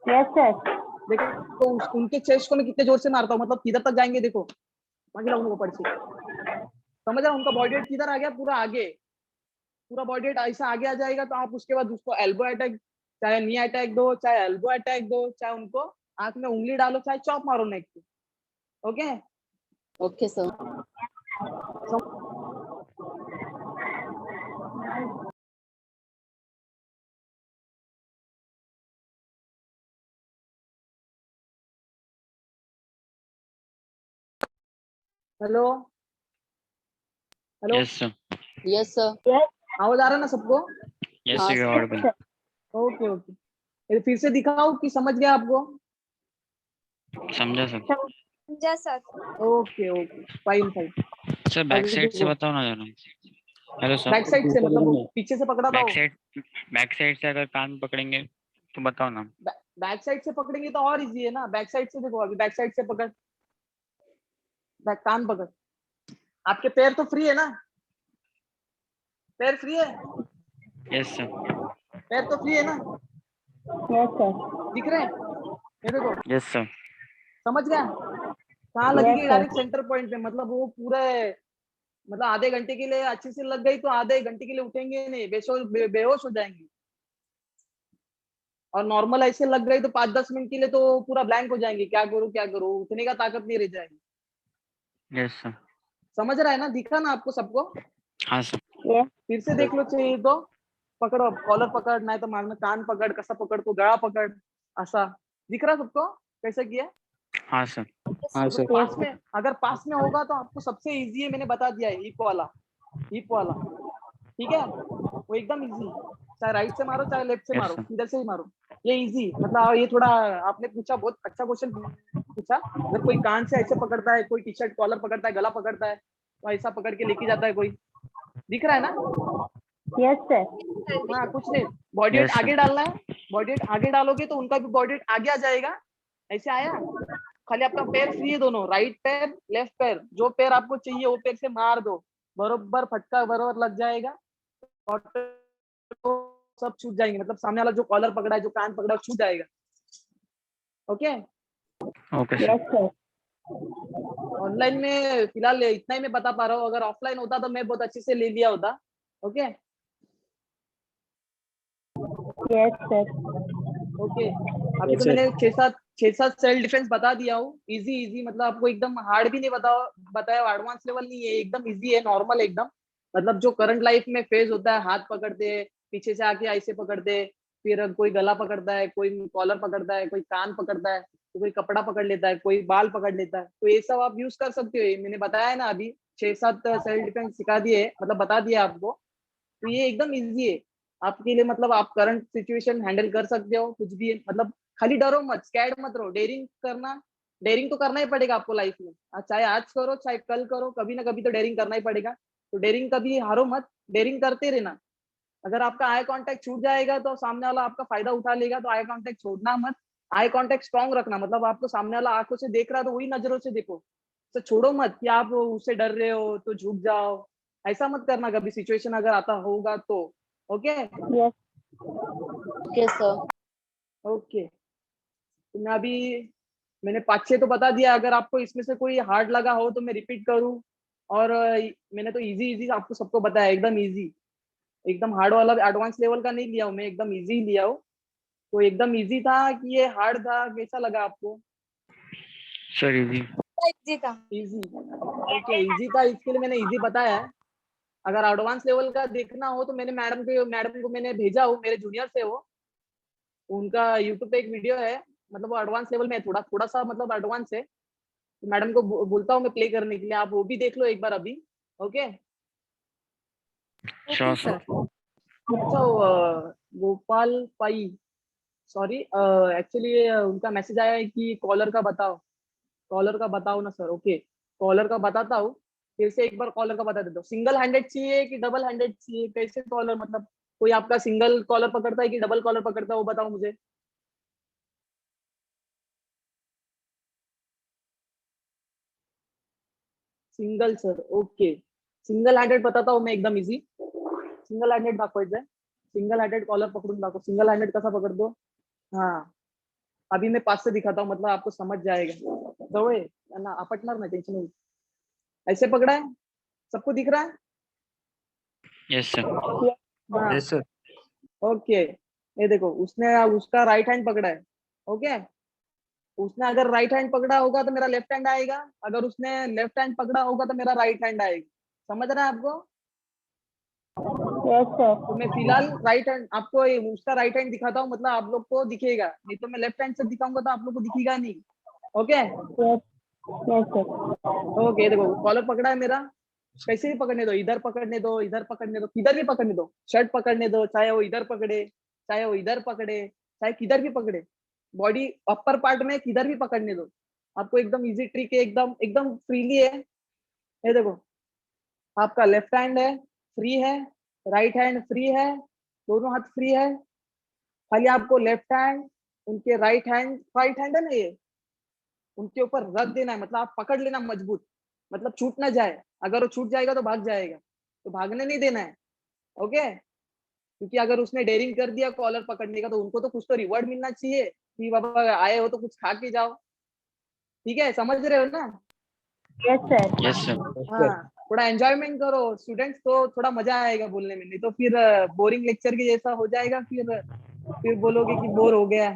Yes, sir. देखो तो उनके चेस्ट को मैं कितने जोर से मारता हूँ, मतलब किधर तक जाएंगे देखो, मागे लाऊंगा ऊपर से, समझ रहा? उनका बॉडी वेट किधर आ गया, पूरा आगे, पूरा बॉडी वेट ऐसा आगे आ जाएगा। तो आप उसके बाद उसको एल्बो अटैक, चाहे नी अटैक दो, चाहे एल्बो अटैक दो, चाहे उनको आंख में उंगली डालो, चाहे चॉप मारो नेक पे। Okay, okay sir. Hello hello, Yes, sir. Yes sir. आवाज आ रहा है ना सबको? Yes, हाँ, sir. You're audible. Okay okay, ये फिर से दिखाओ कि समझ गया आपको? समझा sir. Yes, sir. Okay okay, fine fine. Sir back अभी साइड से देखो, बताओ ना जरा। Hello sir. बैक साइड से, मतलब वो पीछे से पकड़ा था। बैक साइड से अगर कान पकड़ेंगे तो बताओ ना। बैक साइड से पकड़ेंगे तो और इजी है ना। बैक साइड से देखो, अभी बैक साइड से पकड़, बैक कान पकड़। आपके पैर तो फ्री है ना? पैर फ्री है? Yes sir. पैर तो फ्री है ना? Yes, sir. दिख रहे हैं? ये देखो, यस सर। समझ गया? कहाँ लगेगी? Yes, sir. Direct centre point पे। मतलब वो पूरे, मतलब आधे घंटे के लिए अच्छे से लग गई तो आधे घंटे के लिए उठेंगे नहीं, बेहोश हो जाएंगे। और नॉर्मल ऐसे लग गई तो 5-10 मिनट के लिए तो पूरा ब्लैंक हो जाएंगे, क्या करूँ, उठने का ताकत नहीं रह जाएगी। Yes sir. समझ रहा है ना? दिखा ना आपको सबको? हाँ सर। Yes. फिर से देख लो चाहिए तो। पकड़ो, कॉलर पकड़, नाही तो मारना, कान पकड़, कसा पकड़तो, गळा पकड़, ऐसा। दिख रहा सबको कैसे किया? हाँ सर। तो पास में, अगर पास में होगा तो आपको सबसे इजी है, मैंने बता दिया है हिप वाला। हिप वाला, ठीक है, वो एकदम इजी, चाहे राइट से मारो चाहे लेफ्ट से Yes, मारो, sir. किधर से ही मारो, ये इजी। मतलब ये थोड़ा आपने पूछा, बहुत अच्छा क्वेश्चन पूछा। अगर कोई कान से ऐसे पकड़ता है, कोई टी शर्ट कॉलर पकड़ता है, गला पकड़ता है, तो ऐसा पकड़ के लेके जाता है कोई, दिख रहा है ना? Yes, sir. हाँ, कुछ नहीं, बॉडी वेट Yes, sir. आगे डालना है, बॉडी वेट आगे डालोगे तो उनका भी बॉडी वेट आगे आ जाएगा, ऐसे आया। खाली आपका पैर फ्री है दोनों, राइट पैर लेफ्ट पैर, जो पैर आपको चाहिए वो पैर से मार दो, बरोबर फटका बरोबर लग जाएगा और तो सब छूट जाएंगे। मतलब सामने वाला जो कॉलर पकड़ा है, जो कान पकड़ा है, छूट जाएगा। Okay, Okay, sir. Yes, sir. Online में फिलहाल इतना ही मैं बता पा रहा हूँ, अगर ऑफलाइन होता तो मैं बहुत अच्छे से ले लिया होता। Okay Yes, sir. ओके, अभी तो मैंने 6-7 सेल्फ डिफेंस बता दिया हूँ, इजी इजी, मतलब आपको एकदम हार्ड भी नहीं बताया, एडवांस लेवल नहीं है, एकदम इजी है, नॉर्मल एकदम। मतलब जो करंट लाइफ में फेज होता है, हाथ पकड़ते हैं, पीछे से आके ऐसे पकड़ते, फिर कोई गला पकड़ता है, कोई कॉलर पकड़ता है, कोई कान पकड़ता है, तो कोई कपड़ा पकड़ लेता है, कोई बाल पकड़ लेता है, तो ये सब आप यूज कर सकते हो। ये मैंने बताया है ना अभी, 6-7 सेल्फ डिफेंस सिखा दिए, मतलब बता दिया आपको, तो ये एकदम इजी है आपके लिए। मतलब आप करंट सिचुएशन हैंडल कर सकते हो, कुछ भी, मतलब खाली डरो मत, स्कैर्ड मत रहो, डेयरिंग तो करना ही पड़ेगा आपको लाइफ में, चाहे आज करो चाहे कल करो, कभी ना कभी तो डेयरिंग करना ही पड़ेगा। तो डेयरिंग कभी हारो मत, डेयरिंग करते रहना। अगर आपका आई कांटेक्ट छूट जाएगा तो सामने वाला आपका फायदा उठा लेगा, तो आई कांटेक्ट छोड़ना मत, आई कांटेक्ट स्ट्रॉन्ग रखना। मतलब आपको सामने वाला आंखों से देख रहा है तो वही नजरों से देखो, तो छोड़ो मत कि आप उससे डर रहे हो तो झुक जाओ, ऐसा मत करना कभी, सिचुएशन अगर आता होगा तो। Okay Yes. Okay, sir. Okay, तो मैं अभी, मैंने 5-6 तो बता दिया, अगर आपको इसमें से कोई हार्ड लगा हो तो मैं रिपीट करूं। और मैंने तो इजी इजी आपको सबको बताया, एकदम इजी, एकदम हार्ड वाला एडवांस लेवल का नहीं लिया हूं मैं, एकदम इजी लिया हूं। तो एकदम इजी था कि ये हार्ड था, कैसा लगा आपको? Sir, easy. जी था। इजी, ओके, इजी था, इसके लिए मैंने इजी बताया है। अगर एडवांस लेवल का देखना हो तो मैंने मैडम को मैंने भेजा हो, मेरे जूनियर से वो, उनका यूट्यूब पे एक वीडियो है, मतलब वो एडवांस लेवल में है, थोड़ा थोड़ा सा मतलब एडवांस है, तो मैडम को बोलता हूँ मैं प्ले करने के लिए, आप वो भी देख लो एक बार अभी। Okay Sure, sir. अच्छा, गोपाल पाई, सॉरी, एक्चुअली उनका मैसेज आया है कि कॉलर का बताओ ना सर। ओके, कॉलर का बताता हूँ, फिर से एक बार कॉलर का बता देता हूँ। सिंगल हैंडेड चाहिए कि डबल हैंडेड चाहिए, कैसे कॉलर, मतलब कोई आपका सिंगल कॉलर पकड़ता है कि डबल कॉलर पकड़ता है, वो बताओ मुझे। Single sir, okay, single handed बताता हूँ मैं, एकदम इजी। सिंगल हँड्रेड दाखवायचं आहे, सिंगल हँड्रेड कॉलर पकड़ून दाखो, सिंगल हँड्रेड कसा पकड़तो। हाँ, अभी मैं 5 से दिखाता हूँ, मतलब आपको समझ जाएगा, जवळ आहे, ना आपटणार नाही, टेंशन नहीं। ऐसे पकड़ा है, सबको दिख रहा है? Yes, sir. हाँ Yes, sir. ओके, ये देखो, उसने उसका राइट हैंड पकड़ा है। ओके, उसने अगर राइट हैंड पकड़ा होगा तो मेरा लेफ्ट हैंड आएगा, अगर उसने लेफ्ट हैंड पकड़ा होगा तो मेरा राइट हैंड आएगा। समझ रहा है आपको? Yes, sir. तो मैं फिलहाल राइट हैंड आपको उसका राइट हैंड दिखाता हूँ, मतलब आप लोग को दिखेगा, नहीं तो मैं लेफ्ट हैंड से दिखाऊंगा तो आप लोग को दिखेगा नहीं। Okay Yes. Yes, sir. Okay, देखो कॉलर पकड़ा है मेरा, कैसे भी पकड़ने दो, इधर पकड़ने दो, इधर पकड़ने दो, किधर भी पकड़ने दो, शर्ट पकड़ने दो, चाहे वो इधर पकड़े, चाहे वो इधर पकड़े, चाहे किधर भी पकड़े, बॉडी अपर पार्ट में किधर भी पकड़ने दो। आपको एकदम इजी ट्रिक है, एकदम एकदम फ्रीली है। ये देखो, आपका लेफ्ट हैंड है, फ्री है, राइट हैंड फ्री है, दोनों हाथ फ्री है। खाली आपको लेफ्ट हैंड उनके राइट हैंड है ना, ये उनके ऊपर रख देना है, मतलब आप पकड़ लेना मजबूत, मतलब छूट ना जाए, अगर वो छूट जाएगा तो भाग जाएगा, तो भागने नहीं देना है। ओके, क्योंकि अगर उसने डेयरिंग कर दिया कॉलर पकड़ने का तो उनको तो कुछ तो रिवॉर्ड मिलना चाहिए कि बाबा आए हो तो कुछ खा के जाओ। ठीक है, समझ रहे हो ना? Yes, sir. Yes, sir. हाँ, थोड़ा एंजॉयमेंट करो स्टूडेंट्स, तो थोड़ा मजा आएगा बोलने में, नहीं तो फिर बोरिंग लेक्चर के जैसा हो जाएगा, फिर बोलोगे कि बोर हो गया।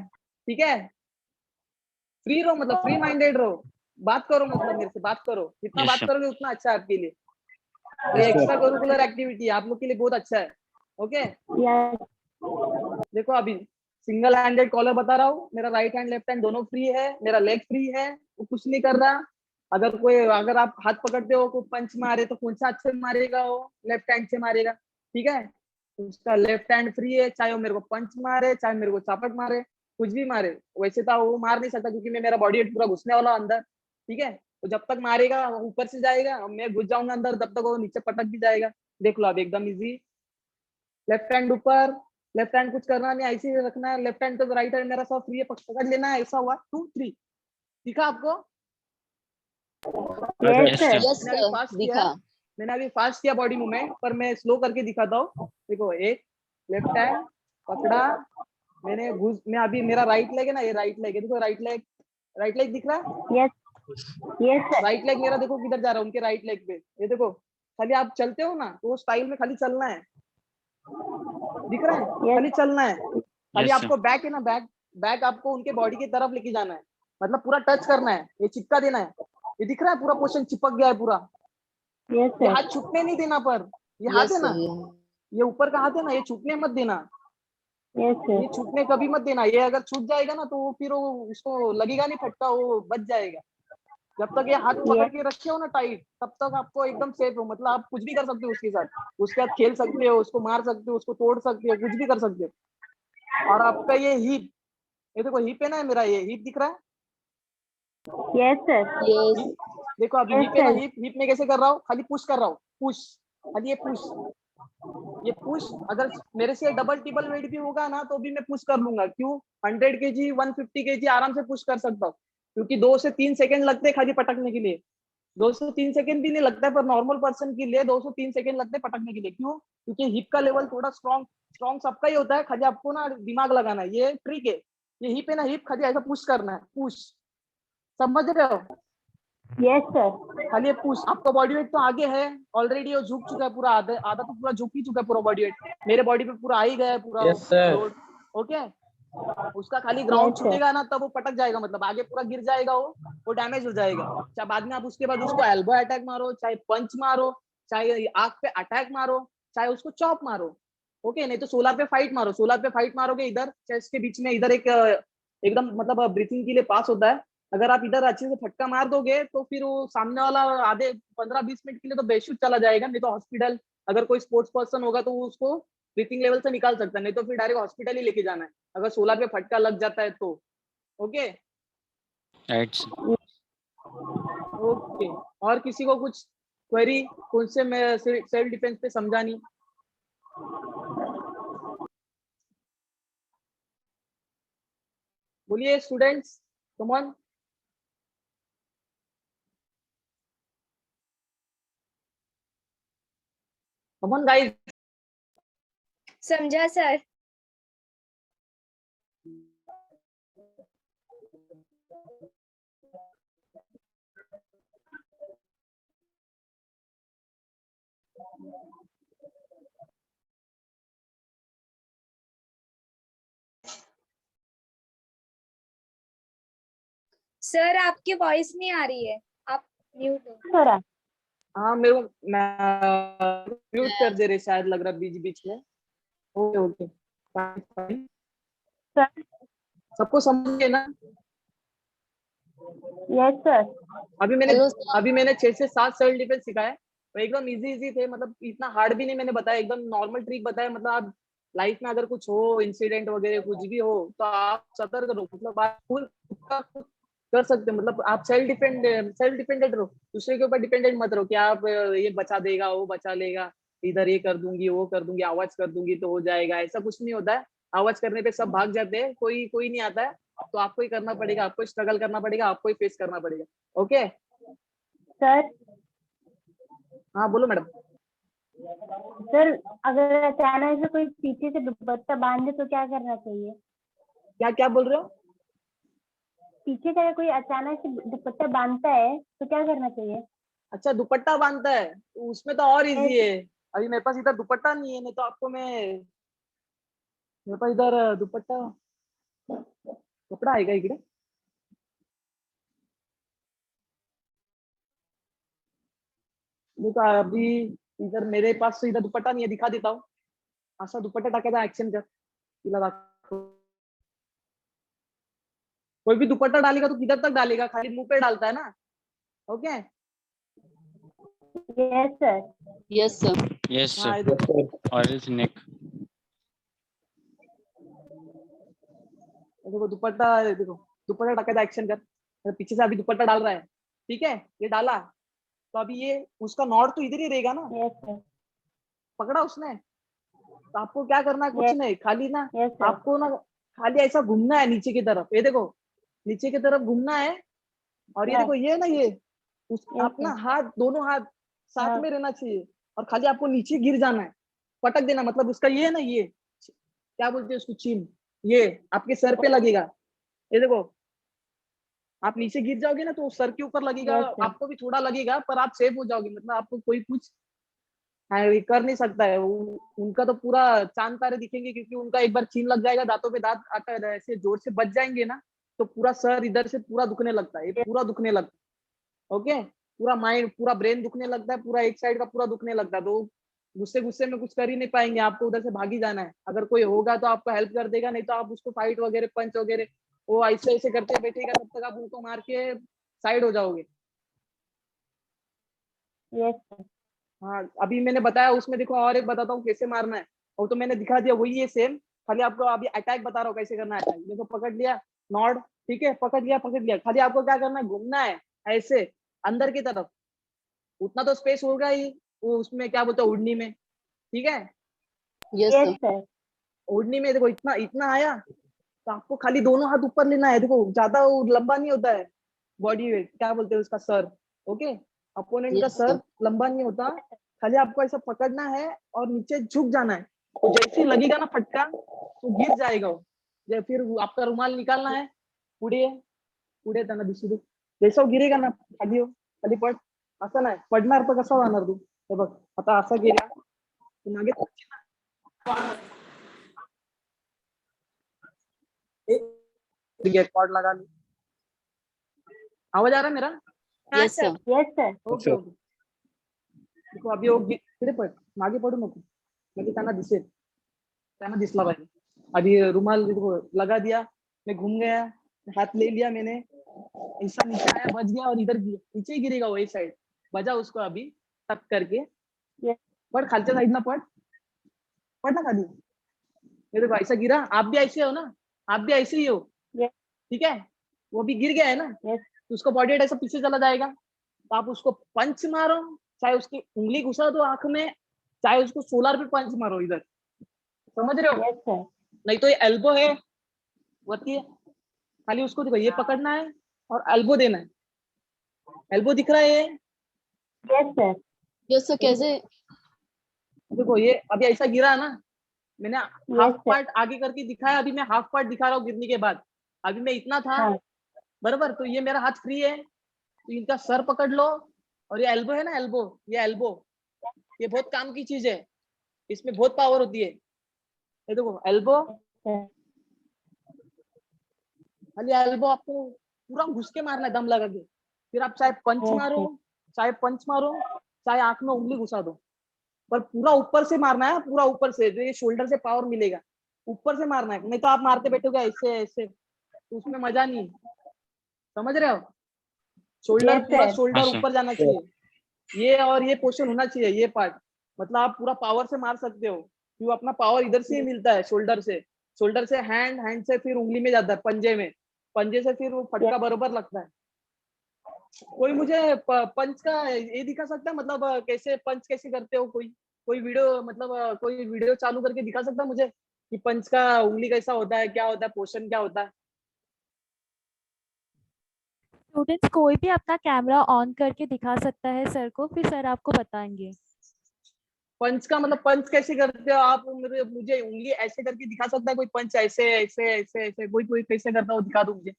ठीक है, फ्री रहो, मतलब फ्री माइंडेड रहो, बात करो, मतलब मेरे से बात करो, जितना Yes, बात sir. करोगे उतना अच्छा है आपके लिए। ये एक्स्ट्रा करिकुलर एक्टिविटी है आप लोग के लिए, बहुत अच्छा है। Okay, Yes. देखो अभी सिंगल हैंडेड कॉलर बता रहा हूँ, मेरा राइट हैंड लेफ्ट हैंड दोनों फ्री है, मेरा लेग फ्री है, वो कुछ नहीं कर रहा, अगर आप हाथ पकड़ते हो, कोई पंच मारे तो कौन सा हाथ से मारेगा? वो लेफ्ट हैंड से मारेगा, ठीक है। उसका लेफ्ट हैंड फ्री है, चाहे वो मेरे को पंच मारे, चाहे मेरे को चापट मारे, कुछ भी मारे। वैसे तो वो मार नहीं सकता क्योंकि मैं मेरा बॉडी वेट पूरा घुसने वाला अंदर, ठीक है। तो जब तक मारेगा ऊपर से जाएगा, मैं घुस जाऊंगा अंदर, तब तक वो नीचे पटक भी जाएगा। देख लो आप, एकदम इजी। लेफ्ट हैंड ऊपर, लेफ्ट हैंड कुछ करना नहीं, ऐसे ही रखना है। लेफ्ट हैंड तो राइट हैंड मेरा सब फ्री है, पकड़ लेना है। ऐसा हुआ 2 3, दिखा आपको? Yes, Yes, sir. sir. Yes मैंने अभी सर फास्ट दिखा। किया, मैंने अभी फास्ट किया बॉडी मूवमेंट, पर मैं स्लो करके दिखाता हूँ। देखो, एक लेफ्ट हैंड पकड़ा मैंने, घुस, मैं अभी मेरा राइट लेग है ना, ये राइट लेग है, देखो राइट लेग दिख रहा है? Yes, yes, sir. Right leg मेरा देखो किधर जा रहा है, उनके राइट लेग पे, ये देखो। खाली आप चलते हो ना, तो वो स्टाइल में खाली चलना है, दिख रहा है? Yes, खाली चलना है, खाली Yes, sir. आपको बैक है ना, बैक आपको उनके बॉडी की तरफ लेके जाना है, मतलब पूरा टच करना है, ये चिपका देना है। ये दिख रहा है? पूरा पोर्शन चिपक गया है पूरा। yes, ये sir. हाथ छूटने नहीं देना, पर ये हाथ यस है ना, सर ये ऊपर का हाथ है ना, ये छूटने मत देना। Yes, sir. ये छूटने कभी मत देना। ये अगर छूट जाएगा ना, तो वो फिर वो उसको लगेगा नहीं फटका, वो बच जाएगा। जब तक ये हाथ पकड़ के रखे हो ना टाइट, तब तक आपको एकदम सेफ हो, मतलब आप कुछ भी कर सकते हो उसके साथ। उसके साथ खेल सकते हो, उसको मार सकते हो, उसको तोड़ सकते हो, कुछ भी कर सकते हो। और आपका ये हिप, ये देखो हिप है ना, मेरा ये हिप दिख रहा है? Yes, sir. यस हिप देखो, अभी Yes, हिप है ना, sir. हिप में कैसे कर रहा हूँ? खाली पुश कर रहा हूँ, पुश, खाली ये पुश। अगर मेरे से डबल टिबल वेट भी होगा ना, तो भी मैं पुश कर लूंगा। क्यों? 100 kg 150 kg आराम से पुश कर सकता हूँ, क्योंकि 2 से 3 सेकंड लगते हैं खाली पटकने के लिए। 2 से 3 सेकंड भी नहीं लगता है, पर नॉर्मल पर्सन के लिए 2 से 3 सेकंड लगते हैं पटकने के लिए। क्यों? क्योंकि हिप का लेवल थोड़ा स्ट्रॉन्ग स्ट्रॉन्ग सबका ही होता है, खाली आपको ना दिमाग लगाना है। ये ट्रिक है, ये हिप है ना, हिप खाली ऐसा पुश करना है, पुश, समझ रहे हो? Yes, sir. खाली पुश। आपका बॉडी वेट तो आगे है ऑलरेडी, वो झुक चुका है पूरा, आधा आधा तो पूरा झुक ही चुका है पूरा बॉडी वेट, मेरे बॉडी पे पूरा आ ही गया है पूरा लोड। ओके, उसका खाली ग्राउंड Yes, sir. छूटेगा ना, तब वो पटक जाएगा, मतलब आगे पूरा गिर जाएगा, वो डैमेज हो जाएगा। चाहे बाद में आप उसके बाद उसको एल्बो अटैक मारो, चाहे पंच मारो, चाहे आंख पे अटैक मारो, चाहे उसको चॉप मारो। ओके, नहीं तो 16 पे फाइट मारो। 16 पे फाइट मारोगे, इधर चेस्ट के बीच में इधर एक एकदम मतलब ब्रीथिंग के लिए पास होता है। अगर आप इधर अच्छे से फटका मार दोगे, तो फिर वो सामने वाला आधे 15-20 मिनट के लिए तो बेशुद्ध चला जाएगा, नहीं तो हॉस्पिटल। अगर कोई स्पोर्ट्स पर्सन होगा तो वो उसको ब्रीथिंग लेवल से निकाल सकता है, नहीं तो फिर डायरेक्ट हॉस्पिटल ही लेके जाना है, अगर 16 पे फटका लग जाता है तो। Okay Right, sir. ओके, और किसी को कुछ क्वेरी? कौन से मैं सेल्फ डिफेंस पे समझा नहीं? बोलिए students, come on. Come on guys. समझा सर। सर आपकी वॉइस नहीं आ रही है, आप म्यूट हो। Sir. हाँ, मेरे को म्यूट कर दे रहे शायद, लग रहा बीच बीच में। Okay okay, fine. Sir. सबको समझ गए ना? Yes, sir. हेलो सर अभी मैंने 6 से 7 सेल्फ डिफेंस सिखाए, वो एकदम इजी इजी थे, मतलब इतना हार्ड भी नहीं मैंने बताया, एकदम नॉर्मल ट्रिक बताया। मतलब आप लाइफ में अगर कुछ हो, इंसिडेंट वगैरह कुछ भी हो, तो आप सतर्क रहो, मतलब आप खुद कर सकते हो। मतलब आप सेल्फ डिपेंडेंट रहो, दूसरे के ऊपर डिपेंडेंट मत रहो कि आप ये बचा देगा, वो बचा लेगा, इधर ये कर दूंगी, वो कर दूंगी, आवाज कर दूंगी तो हो जाएगा। ऐसा कुछ नहीं होता है। आवाज करने पे सब भाग जाते हैं, कोई कोई नहीं आता है। तो आपको ही करना पड़ेगा, आपको स्ट्रगल करना पड़ेगा, आपको ही फेस करना पड़ेगा। Okay, Sir. हाँ बोलो मैडम। Sir, अगर अचानक से कोई पीछे से दुपट्टा बांध दे तो क्या करना चाहिए? क्या क्या बोल रहे हो? पीछे से अगर कोई अचानक से दुपट्टा बांधता है तो क्या करना चाहिए? अच्छा, दुपट्टा बांधता है, तो उसमें तो और इजी है। अभी मेरे पास इधर दुपट्टा नहीं है, नहीं तो आपको मेरे पास इधर दुपट्टा कपड़ा आएगा इकडे। नहीं तो अभी इधर मेरे पास तो इधर दुपट्टा नहीं है, दिखा देता हूँ। असा दुपट्टा टाकायचा, ऍक्शन कर, तिला दाखव। कोई भी दुपट्टा डालेगा तो किधर तक डालेगा? खाली मुंह पे डालता है ना, okay yes sir. Yes, sir. Yes, हाँ sir. ये देखो Or else neck. ये देखो दुपट्टा, ये देखो दुपट्टा टाका एक्शन कर, पीछे से अभी दुपट्टा डाल रहा है, ठीक है, ये डाला तो अभी ये उसका नॉट तो इधर ही रहेगा ना, यस सर। पकड़ा उसने, तो आपको क्या करना है, कुछ Yes. नहीं, खाली ना यस सर। आपको ना खाली ऐसा घूमना है नीचे की तरफ, ये देखो नीचे की तरफ घूमना है, और ये हाँ। देखो ये ना ये Yes, अपना sir. हाथ, दोनों हाथ साथ हाँ। में रहना चाहिए, और खाली आपको नीचे गिर जाना है, पटक देना, मतलब उसका ये है ना, ये क्या बोलते हैं उसको, चीन, ये आपके सर पे लगेगा, ये देखो आप नीचे गिर जाओगे ना तो सर के ऊपर लगेगा, Yes, sir. आपको भी थोड़ा लगेगा पर आप सेफ हो जाओगे, मतलब आपको कोई कुछ ये कर नहीं सकता है, उनका तो पूरा चांद तारे दिखेंगे, क्योंकि उनका एक बार चीन लग जाएगा, दांतों पे दांत आकर ऐसे जोर से बच जाएंगे ना, तो पूरा सर इधर से पूरा दुखने लगता है, ये पूरा दुखने लगता है, ओके, पूरा माइंड पूरा ब्रेन दुखने लगता है, पूरा एक साइड का पूरा दुखने लगता है, तो गुस्से गुस्से में कुछ कर ही नहीं पाएंगे, आपको उधर से भागी जाना है, अगर कोई होगा तो आपको हेल्प कर देगा, नहीं तो आप उसको फाइट वगैरह पंच वगैरह वो ऐसे ऐसे करते बैठेगा, तब तक आप उनको मार के साइड हो जाओगे। Yes, sir. हाँ अभी मैंने बताया, उसमें देखो और एक बताता हूँ कैसे मारना है, वो तो मैंने दिखा दिया, वही है सेम, खाली आपको अभी अटैक बता रहा हूँ कैसे करना है अटैक, देखो पकड़ लिया नॉड, ठीक है, पकड़ लिया, खाली आपको क्या करना है, घूमना है ऐसे अंदर की तरफ, उतना तो स्पेस होगा ही, वो उसमें क्या बोलते हैं उड़नी में, ठीक है, Yes, Yes, sir. sir. उड़नी में देखो इतना इतना आया, तो आपको खाली दोनों हाथ ऊपर लेना है, देखो ज्यादा वो लंबा नहीं होता है बॉडी वेट, क्या बोलते हैं उसका सर, ओके, अपोनेंट का Yes, सर sir. लंबा नहीं होता, खाली आपको ऐसा पकड़ना है और नीचे झुक जाना है, तो जैसे ही लगेगा ना फटका तो गिर जाएगा वो, फिर आपका रुमाल निकालना है, पुढे पुढे त्यांना दिसू दे, जैसा वो गिरेगा ना खाली हो, खाली पड, असं नाही पडणार तर कसा जाणार तू, हे बघ आता असा गेला तू मागे कॉर्ड लगा ली, आवाज आ रहा है मेरा, Yes, sir. Yes, sir. Okay okay, देखो अभी वो पुढे पड, मागे पडू नको, म्हणजे त्यांना दिसेल, त्यांना दिसला पाहिजे, अभी रुमाल देखो लगा दिया, मैं घूम गया, हाथ ले लिया मैंने, ऐसा नीचे आया, बच गया और इधर नीचे ही गिरेगा वो एक साइड, बजा उसको अभी टक करके, Yes. पड खालच्या साइड ना पड ना खाली, ये देखो ऐसा गिरा, आप भी ऐसे हो ना, आप भी ऐसे ही हो, Yes. ठीक है, वो भी गिर गया है ना, Yes. तो उसका बॉडी वेट ऐसा पीछे चला जाएगा, तो आप उसको पंच मारो, चाहे उसकी उंगली घुसा दो आंख में, चाहे उसको सोलर पे पंच मारो इधर, समझ रहे हो, Yes, sir. नहीं तो ये एल्बो है होती है, खाली उसको देखो ये पकड़ना है और एल्बो देना है, एल्बो दिख रहा है ये, Yes, sir. Yes, sir. कैसे? देखो ये अभी ऐसा गिरा है ना, मैंने हाफ sir. पार्ट आगे करके दिखाया, अभी मैं हाफ पार्ट दिखा रहा हूँ गिरने के बाद, अभी मैं इतना था हाँ. बराबर, तो ये मेरा हाथ फ्री है, तो इनका सर पकड़ लो, और ये एल्बो है ना, एल्बो, ये एल्बो, ये बहुत काम की चीज है, इसमें बहुत पावर होती है, ये देखो एल्बो, Sir. खाली एल्बो आपको पूरा घुस के मारना है दम लगा के, फिर आप चाहे पंच Yes, मारो, चाहे आंख में उंगली घुसा दो, पर पूरा ऊपर से मारना है, पूरा ऊपर से, जो ये शोल्डर से पावर मिलेगा ऊपर से मारना है, नहीं तो आप मारते बैठोगे ऐसे ऐसे, तो उसमें मजा नहीं, समझ रहे हो, शोल्डर Yes, पूरा sir. शोल्डर हाँ, sir. ऊपर जाना चाहिए, ये और ये पोर्शन होना चाहिए, ये पार्ट, मतलब आप पूरा पावर से मार सकते हो, क्यों अपना पावर इधर से ही मिलता है, शोल्डर से हैंड, हैंड से फिर उंगली में जाता है, पंजे में, पंजे से फिर वो फटका बरोबर लगता है, कोई मुझे पंच का ये दिखा सकता है, मतलब कैसे पंच कैसे करते हो, कोई कोई वीडियो, मतलब कोई वीडियो चालू करके दिखा सकता है मुझे कि पंच का उंगली कैसा होता है, क्या होता है, पोर्शन क्या होता है, स्टूडेंट्स कोई भी अपना कैमरा ऑन करके दिखा सकता है सर को, फिर सर आपको बताएंगे। पंच का मतलब पंच कैसे करते हो आप, मुझे उंगली ऐसे करके दिखा सकता है कोई, पंच ऐसे ऐसे ऐसे ऐसे कोई कोई कैसे करता है वो दिखा दो मुझे,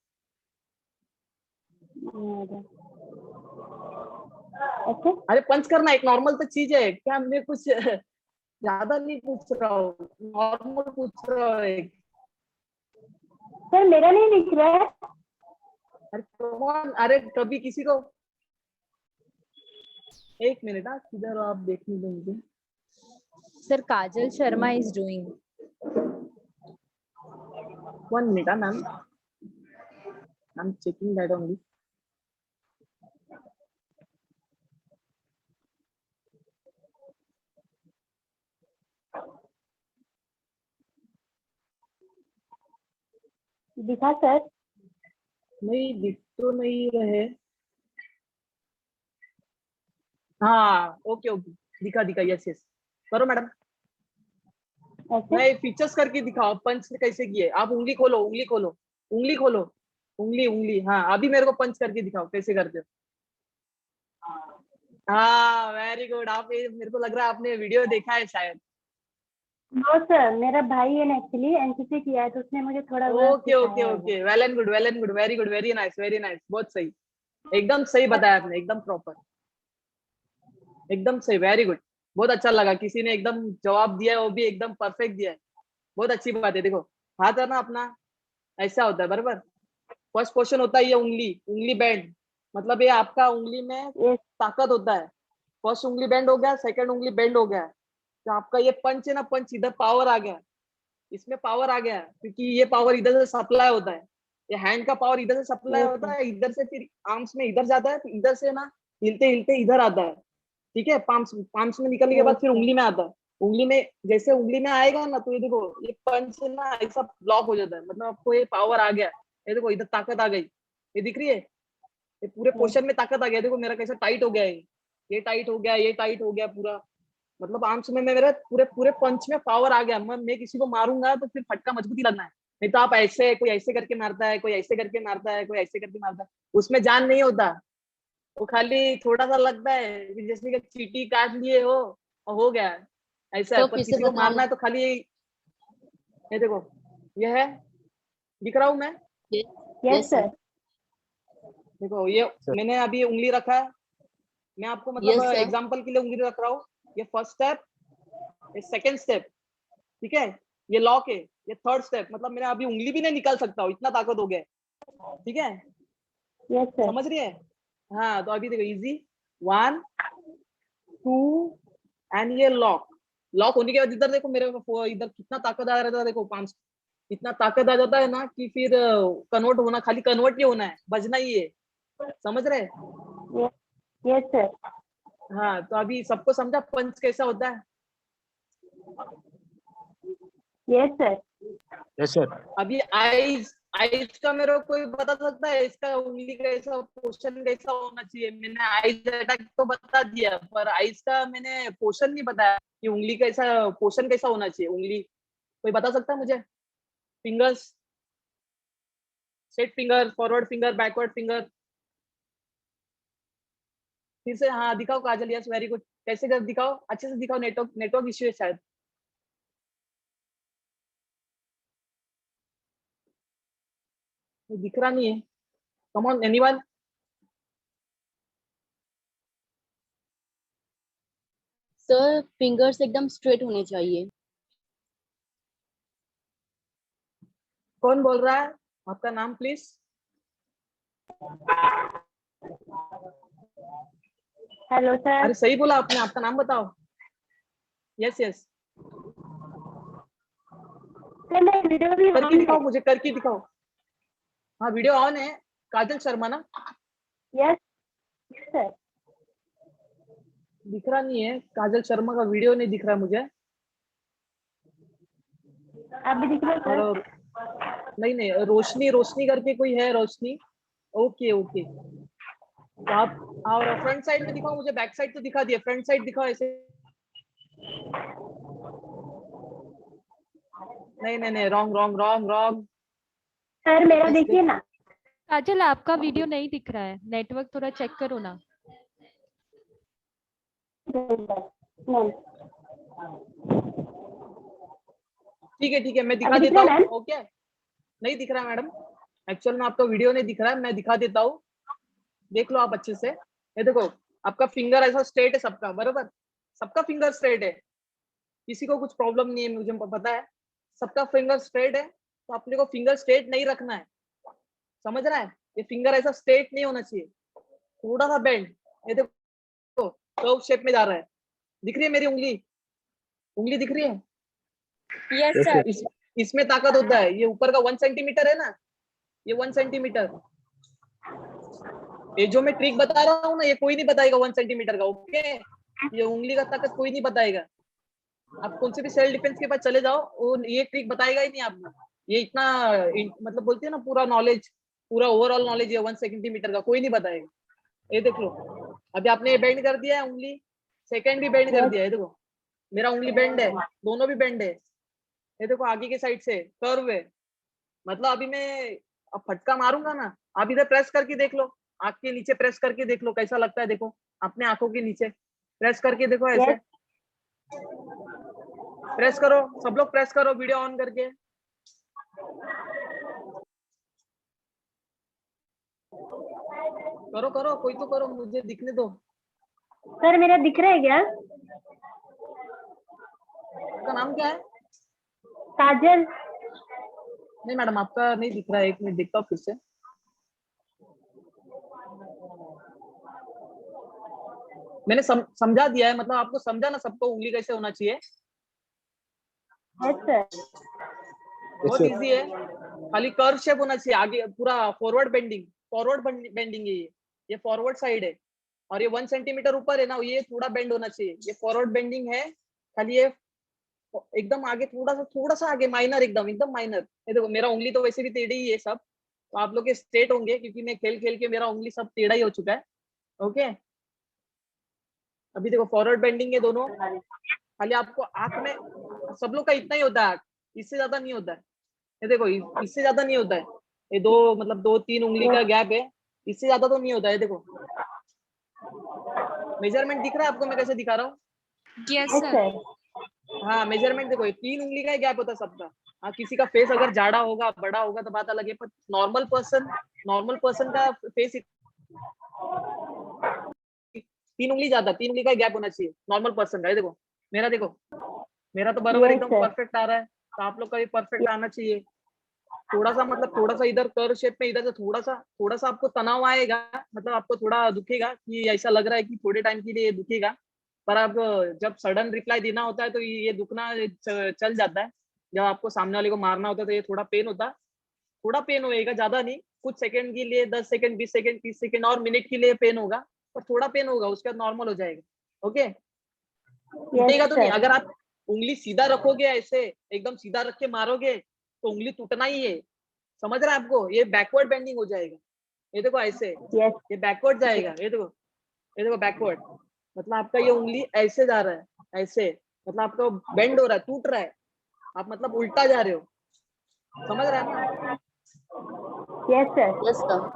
Okay. अरे पंच करना एक नॉर्मल तो चीज है क्या, मैं कुछ ज्यादा नहीं पूछ रहा हूँ, नॉर्मल पूछ रहा हूँ एक, Sir, मेरा नहीं दिख रहा है. अरे come on, अरे कभी किसी को, एक मिनट किधर हो आप, देखने दो मुझे, Sir, Kajal Sharma is doing. 1 minute ma'am, I'm checking that only. दिखा सर? नहीं दिख तो नहीं रहे। हाँ ओके ओके, दिखा दिखा, यस यस, करो मैडम। ऐसे? नहीं फीचर्स करके दिखाओ, पंच कैसे किए। आप उंगली खोलो, उंगली खोलो, उंगली खोलो, उंगली उंगली, हाँ अभी मेरे को पंच करके दिखाओ कैसे करते हो। हाँ वेरी गुड, आप मेरे को लग रहा है आपने वीडियो देखा है शायद। नो सर, मेरा भाई है ना एक्चुअली एनसीसी किया है तो उसने मुझे थोड़ा बहुत ओके ओके सिखाया है वो। Okay, well and good, well and good, very good, very nice, very nice, बहुत सही, एकदम सही बताया आपने, एकदम प्रॉपर, एकदम सही, वेरी गुड। बहुत अच्छा लगा, किसी ने एकदम जवाब दिया है, वो भी एकदम परफेक्ट दिया है। बहुत अच्छी बात है। देखो हाथ है ना अपना, ऐसा होता है बराबर। फर्स्ट क्वेश्चन होता है ये उंगली, उंगली बैंड, मतलब ये आपका उंगली में यस ताकत होता है। फर्स्ट उंगली बैंड हो गया, सेकंड उंगली बैंड हो गया, तो आपका ये पंच है ना, पंच इधर पावर आ गया, इसमें पावर आ गया, क्योंकि ये पावर इधर से सप्लाई होता है। ये हैंड का पावर इधर से सप्लाई यस होता है, इधर से फिर आर्म्स में इधर जाता है, फिर इधर से ना हिलते हिलते इधर आता है। ठीक है, पाम्स पाम्स में निकलने के बाद फिर सर। उंगली में आता है। उंगली में जैसे उंगली में आएगा ना, तो ये देखो ये पंच ना ऐसा ब्लॉक हो जाता है, मतलब आपको ये पावर आ गया। ये देखो इधर ताकत आ गई, ये दिख रही है, ये पूरे पोर्शन में ताकत आ गया। देखो मेरा कैसा टाइट हो गया है, ये टाइट हो गया, ये टाइट हो गया पूरा, मतलब आर्म्स में मेरे पूरे पूरे पंच में पावर आ गया। मैं किसी को मारूंगा तो फिर फटका मजबूती लगना है। नहीं तो आप ऐसे, कोई ऐसे करके मारता है, कोई ऐसे करके मारता है, कोई ऐसे करके मारता है, उसमें जान नहीं होता। वो खाली थोड़ा सा लगता है कि जैसे कि चींटी काट लिए हो और हो गया, ऐसा है। तो पर फिर से किसी को मारना बताना। है तो खाली ये देखो, ये है, दिख रहा हूँ मैं? Yes yes sir. सर। देखो ये मैंने अभी उंगली रखा है, मैं आपको मतलब यस सर। एग्जांपल के लिए उंगली रख रहा हूँ। ये फर्स्ट स्टेप, ये सेकंड स्टेप, ठीक है, ये लॉक है, ये थर्ड स्टेप, मतलब मैं अभी उंगली भी नहीं निकाल सकता हूँ, इतना ताकत हो गया है। ठीक है, यस सर। समझ रही है? हाँ तो अभी देखो इजी, 1 2 एंड ये लॉक। लॉक होने के बाद इधर देखो मेरे को इधर कितना ताकत आ रहा था, देखो 5, इतना ताकत आ जाता है ना कि फिर कन्वर्ट होना, खाली कन्वर्ट नहीं होना है, बजना ही है। समझ रहे? Yes sir. हाँ तो अभी सबको समझा पंच कैसा होता है? Yes sir. Yes sir. अभी आईज, आईज का मेरे को कोई बता सकता है इसका उंगली कैसा पोर्शन कैसा होना चाहिए? मैंने आईज अटैक तो बता दिया, पर आईज का मैंने पोर्शन नहीं बताया कि उंगली कैसा पोर्शन कैसा होना चाहिए। उंगली कोई बता सकता है मुझे? Fingers, straight finger, forward finger, backward finger, फिर से हाँ दिखाओ काजल, यस वेरी गुड। कैसे कर दिखाओ, अच्छे से दिखाओ, नेटवर्क नेटवर्क इश्यू है शायद। दिख रहा नहीं है, come on anyone. Sir fingers एकदम स्ट्रेट होने चाहिए। कौन बोल रहा है? आपका नाम प्लीज। Hello sir. अरे सही बोला आपने, आपका नाम बताओ। यस यस, सर मैं वीडियो भी करके ऑन दिखाओ है। मुझे, करके दिखाओ। हाँ वीडियो ऑन है, काजल शर्मा ना? Yes sir. दिख रहा नहीं है, काजल शर्मा का वीडियो नहीं दिख रहा मुझे। आप भी दिख रहे हो और सर? नहीं नहीं, रोशनी, रोशनी करके कोई है, रोशनी। ओके ओके, तो आप और फ्रंट साइड में दिखाओ मुझे, बैक साइड तो दिखा दिया, फ्रंट साइड दिखाओ ऐसे। नहीं नहीं नहीं, wrong wrong wrong wrong. Sir मेरा देखिए ना। काजल आपका वीडियो नहीं दिख रहा है, नेटवर्क थोड़ा चेक करो ना। मैम ठीक है, मैं दिखा अभी दिख देता रहा है हूँ। मैम? ओके, नहीं दिख रहा मैडम, एक्चुअल में आपका वीडियो नहीं दिख रहा है, मैं दिखा देता हूँ, देख लो आप अच्छे से। ये देखो आपका फिंगर ऐसा स्ट्रेट है सबका, बरोबर, सबका फिंगर स्ट्रेट है, किसी को कुछ प्रॉब्लम नहीं है, मुझे पता है, सबका फिंगर स्ट्रेट है। तो अपने को फिंगर स्ट्रेट नहीं रखना है, समझ रहा है? ये फिंगर ऐसा स्ट्रेट नहीं होना चाहिए, थोड़ा सा बेंड। ये देखो कर्व शेप में जा रहा है, दिख रही है मेरी उंगली? उंगली दिख रही है? Yes sir. इसमें ताकत होता है, ये ऊपर का 1 सेंटीमीटर है ना, ये 1 सेंटीमीटर। ये जो मैं ट्रिक बता रहा हूँ ना, ये कोई नहीं बताएगा 1 सेंटीमीटर का, ओके? ये उंगली का ताकत कोई नहीं बताएगा। आप कौन से भी सेल्फ डिफेंस के पास चले जाओ, वो ये ट्रिक बताएगा ही नहीं आपको। ये इतना मतलब बोलते हैं ना पूरा नॉलेज, पूरा ओवरऑल नॉलेज ये 1 सेंटीमीटर का कोई नहीं बताएगा। ये देख लो, अभी आपने ये बेंड कर दिया है उंगली, सेकंड भी बेंड कर दिया है, देखो मेरा उंगली बेंड है, दोनों भी बेंड है। ये देखो आगे के साइड से कर्व है, मतलब अभी मैं अब फटका मारूंगा ना, आप इधर प्रेस करके देख लो, आंख के नीचे प्रेस करके देख लो कैसा लगता है, देखो अपने आंखों के नीचे प्रेस करके देखो, ऐसे प्रेस करो, सब लोग प्रेस करो वीडियो ऑन करके। करो करो, कोई तो करो, मुझे दिखने दो। सर मेरा दिख रहा है क्या? आपका नाम क्या है? काजल। नहीं मैडम आपका नहीं दिख रहा है, एक मिनट देखता हूँ फिर से। मैंने समझा दिया है, मतलब आपको समझा ना सबको उंगली कैसे होना चाहिए। Yes sir. बहुत इजी है, खाली कर्व शेप होना चाहिए, आगे पूरा फॉरवर्ड बेंडिंग, है ये फॉरवर्ड साइड है, और ये 1 सेंटीमीटर ऊपर है ना, ये थोड़ा बेंड होना चाहिए, ये फॉरवर्ड बेंडिंग है। खाली ये एकदम आगे थोड़ा सा आगे, माइनर, एकदम माइनर। ये देखो मेरा उंगली तो वैसे भी टेढ़ी ही है सब, तो आप लोग के स्ट्रेट होंगे क्योंकि मैं खेल खेल के मेरा उंगली सब टेढ़ा ही हो चुका है। ओके, अभी देखो फॉरवर्ड बेंडिंग है दोनों, खाली आपको आंख में, सब लोग का इतना ही होता है, इससे ज्यादा नहीं होता है। ये देखो इससे ज्यादा नहीं होता है, ये दो मतलब 2-3 उंगली का गैप है, इससे ज्यादा तो नहीं होता है। देखो मेजरमेंट दिख रहा है आपको मैं कैसे दिखा रहा हूँ? Yes yes sir. सर। हाँ मेजरमेंट देखो, 3 उंगली का ही गैप होता है सबका। हाँ किसी का फेस अगर जाड़ा होगा, बड़ा होगा तो बात अलग है, पर नॉर्मल पर्सन का फेस 3 उंगली ज्यादा, 3 उंगली का गैप होना चाहिए नॉर्मल पर्सन का। ये देखो मेरा तो बराबर Yes, एकदम sir. परफेक्ट आ रहा है, तो आप लोग का भी परफेक्ट आना चाहिए। थोड़ा सा इधर कर्व शेप में, इधर से थोड़ा सा आपको तनाव आएगा, मतलब आपको थोड़ा दुखेगा कि ऐसा लग रहा है कि थोड़े टाइम के लिए दुखेगा, पर आप जब सडन रिप्लाई देना होता है तो ये दुखना चल जाता है। जब आपको सामने वाले को मारना होता है तो ये थोड़ा पेन होएगा, ज्यादा नहीं, कुछ सेकंड के लिए, 10 सेकंड, 20 सेकंड, 30 सेकंड और मिनट के लिए पेन होगा, पर थोड़ा पेन होगा, उसके बाद नॉर्मल हो जाएगा। ओके, टूटेगा Yes, तो नहीं, sir. अगर आप उंगली सीधा रखोगे, ऐसे एकदम सीधा रख के मारोगे तो उंगली टूटना ही है, समझ रहे हैं आपको? ये बैकवर्ड बेंडिंग हो जाएगा। ये देखो ऐसे, Yes. ये बैकवर्ड जाएगा, ये देखो बैकवर्ड, मतलब आपका ये उंगली ऐसे जा रहा है, ऐसे मतलब आपका बेंड हो रहा है, टूट रहा है, आप मतलब उल्टा जा रहे हो, समझ रहे हैं ना? Yes, sir. Yes sir.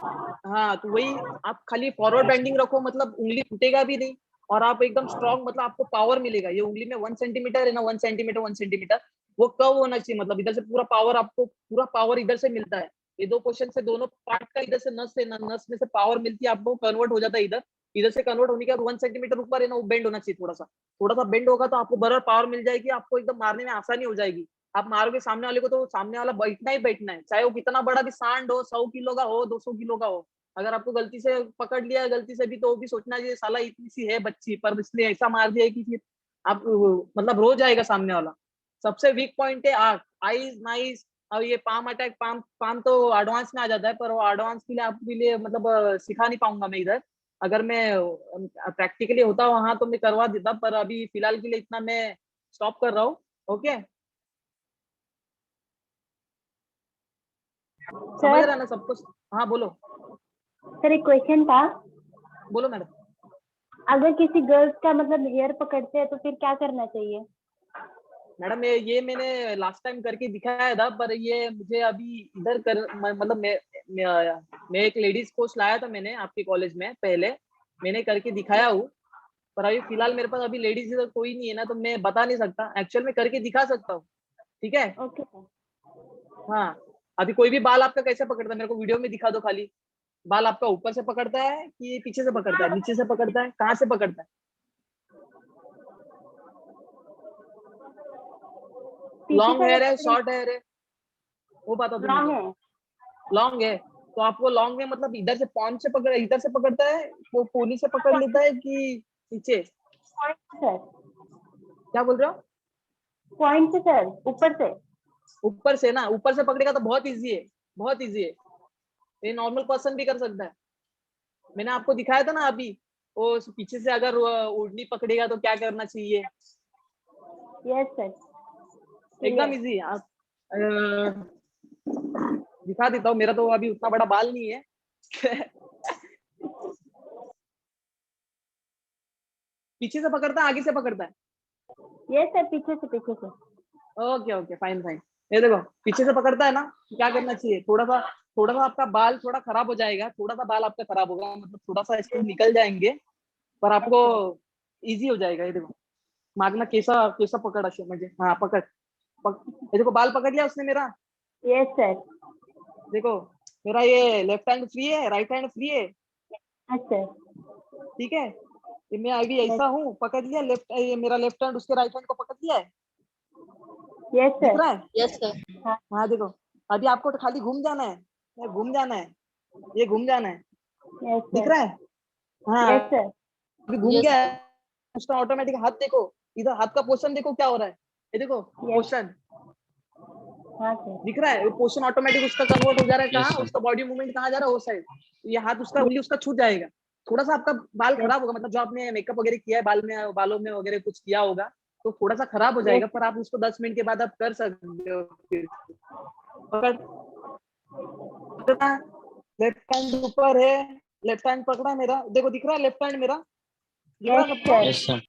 हाँ तो वही, आप खाली फॉरवर्ड बेंडिंग रखो, मतलब उंगली टूटेगा भी नहीं, और आप एकदम स्ट्रॉन्ग, मतलब आपको पावर मिलेगा। ये उंगली में 1 सेंटीमीटर है ना, 1 सेंटीमीटर वो कर्व होना चाहिए, मतलब इधर से पूरा पावर, आपको पूरा पावर इधर से मिलता है। ये 2 क्वेश्चन से दोनों पार्ट का, इधर से नस में से पावर मिलती है, आपको कन्वर्ट हो जाता है इधर से कन्वर्ट होने के बाद 1 सेंटीमीटर ऊपर है ना, वो बेंड होना चाहिए, थोड़ा सा बेंड होगा तो आपको बराबर पावर मिल जाएगी, आपको एकदम मारने में आसानी हो जाएगी। आप मारोगे सामने वाले को तो सामने वाला बैठना ही बैठना है, चाहे वो कितना बड़ा भी सांड हो, 100 किलो का हो, 200 किलो का हो। अगर आपको गलती से पकड़ लिया, गलती से भी, तो वो भी सोचना चाहिए साला इतनी सी है बच्ची, पर इसलिए ऐसा मार दिया कि फिर आप मतलब रो जाएगा सामने वाला। सबसे वीक पॉइंट है आंख, आईज, नाइस, और ये पाम अटैक, पाम तो एडवांस में आ जाता है, पर वो एडवांस के लिए आपके लिए मतलब सिखा नहीं पाऊंगा मैं इधर। अगर मैं प्रैक्टिकली होता वहां तो मैं करवा देता, पर अभी फिलहाल के लिए इतना मैं स्टॉप कर रहा हूँ। ओके, समझ रहा है ना सब कुछ? हाँ बोलो सर एक क्वेश्चन था, बोलो मैडम। अगर किसी गर्ल्स का मतलब हेयर पकड़ते हैं तो फिर क्या करना चाहिए? मैडम ये मैंने लास्ट टाइम करके दिखाया था, पर ये मुझे अभी इधर मतलब मैं एक लेडीज कोच लाया था मैंने आपके कॉलेज में, पहले मैंने करके दिखाया हूँ, पर अभी फिलहाल मेरे पास अभी लेडीज इधर कोई नहीं है ना, तो मैं बता नहीं सकता, एक्चुअल में करके दिखा सकता हूँ। ठीक है, ओके सर। हाँ अभी कोई भी बाल आपका कैसे पकड़ता है, मेरे को वीडियो में दिखा दो खाली। बाल आपका ऊपर से पकड़ता है कि पीछे से पकड़ता है, नीचे से पकड़ता है, कहाँ से पकड़ता है? लॉन्ग हेयर है, शॉर्ट हेयर है, वो बता दो लॉन्ग मुझे। है। लॉन्ग है, तो आपको लॉन्ग में मतलब इधर से इधर से पकड़ता है, वो कोनी से पकड़ लेता है कि नीचे? सर क्या बोल रहे हो? पॉइंट से सर, ऊपर से। ऊपर से ना, ऊपर से पकड़ेगा तो बहुत इजी है, बहुत इजी है, ये नॉर्मल पर्सन भी कर सकता है। मैंने आपको दिखाया था ना अभी, वो पीछे से अगर ओढ़नी पकड़ेगा तो क्या करना चाहिए, यस सर। एकदम इजी है। आप दिखा देता हूँ, मेरा तो अभी उतना बड़ा बाल नहीं है। पीछे से पकड़ता है आगे से पकड़ता है? ये सर पीछे से पीछे से। Okay okay fine fine. ये देखो पीछे से पकड़ता है ना, क्या करना चाहिए, थोड़ा सा आपका बाल थोड़ा खराब हो जाएगा, थोड़ा सा बाल आपका खराब होगा, मतलब थोड़ा सा इसको निकल जाएंगे, पर आपको इजी हो जाएगा। ये देखो मागना कैसा कैसा पकड़ अशोक मुझे, हाँ पकड़ ये देखो बाल पकड़ लिया उसने मेरा। Yes sir. देखो मेरा ये लेफ्ट हैंड फ्री है, राइट हैंड फ्री है, अच्छा। ठीक है। ये मैं अभी ऐसा हूँ, पकड़ लिया लेफ्ट, ये मेरा लेफ्ट हैंड उसके राइट हैंड को पकड़ लिया है, यस दिख सर। रहा है? Yes sir. हाँ देखो अभी आपको तो खाली घूम जाना है, घूम जाना है, ये घूम जाना है, यस दिख सर। रहा है? हाँ यस सर। अभी घूम यस गया सर। है, उसका ऑटोमेटिक हाथ देखो, इधर हाथ का पोर्शन देखो क्या हो रहा है, ये देखो पोर्शन हाँ सर। दिख रहा है, पोर्शन ऑटोमेटिक उसका कन्वर्ट हो जा रहा है, Yes, कहाँ sir. उसका बॉडी मूवमेंट कहाँ जा रहा है, वो साइड, ये हाथ उसका उंगली उसका छूट जाएगा। थोड़ा सा आपका बाल खराब होगा, मतलब जो आपने मेकअप वगैरह किया है बाल में, बालों में वगैरह कुछ किया होगा, तो थोड़ा सा खराब हो जाएगा, पर आप उसको 10 मिनट के बाद आप कर सकते हो फिर। पकड़, लेफ्ट हैंड ऊपर है, लेफ्ट हैंड पकड़ा मेरा, देखो दिख रहा है लेफ्ट हैंड मेरा, दिख रहा है यस सबको? सर।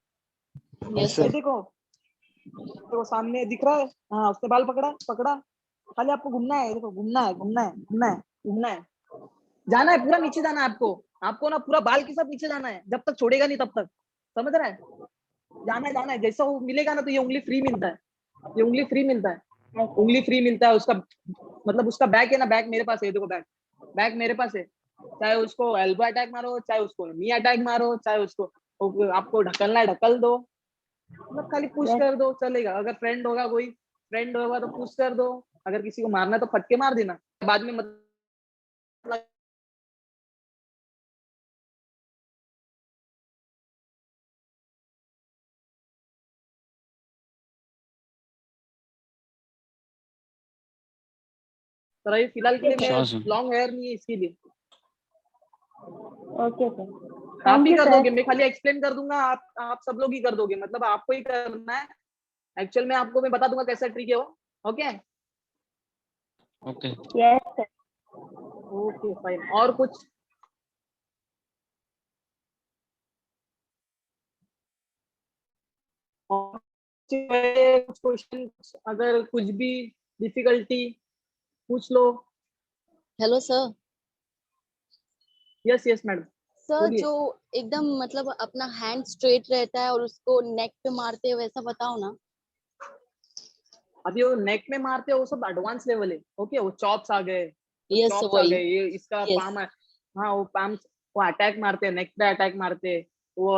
Yes, sir. यस ये सर। देखो सामने दिख रहा है, हाँ उसने बाल पकड़ा पकड़ा, खाली आपको घूमना है, देखो घूमना है घूमना है घूमना है घूमना है, जाना है पूरा नीचे जाना है आपको, आपको ना पूरा बाल के साथ नीचे जाना है, जब तक छोड़ेगा नहीं तब तक, समझ रहा है? जाना है, जैसा वो मिलेगा ना तो ये उंगली फ्री मिलता है, ये उंगली फ्री मिलता है, उंगली फ्री मिलता है उसका, मतलब उसका बैक है ना, बैक मेरे पास है, ये देखो बैक, बैक मेरे पास है, चाहे उसको एल्बो अटैक मारो, चाहे उसको नी अटैक मारो, चाहे उसको आपको ढकलना है ढकल दो, मतलब खाली पुश कर दो चलेगा। अगर फ्रेंड होगा कोई, फ्रेंड होगा तो पुश कर दो, अगर किसी को मारना है तो फटके मार देना बाद में, मतलब तर ये फिलहाल के लिए मैं Sure, sir. लॉन्ग हेयर नहीं है इसके लिए, ओके सर। आप थैंक ही यू कर सर। दोगे, मैं खाली एक्सप्लेन कर दूंगा, आप सब लोग ही कर दोगे, मतलब आपको ही करना है, एक्चुअल में आपको मैं बता दूंगा कैसा ट्रिक है वो। Okay Okay. Yes sir. Okay fine. और कुछ? और कुछ क्वेश्चन, अगर कुछ भी डिफिकल्टी पूछ लो। Hello sir. Yes yes madam sir बोलिए। जो एकदम मतलब अपना हैंड स्ट्रेट रहता है और उसको नेक पे मारते हैं वैसा बताओ ना। अभी वो नेक में मारते हैं वो सब एडवांस लेवल है, ओके वो चॉप्स आ गए, वो यस चॉप्स आ वही। गए, ये इसका यस। पाम है, हाँ वो पाम, वो अटैक मारते हैं, नेक पे अटैक मारते हैं, वो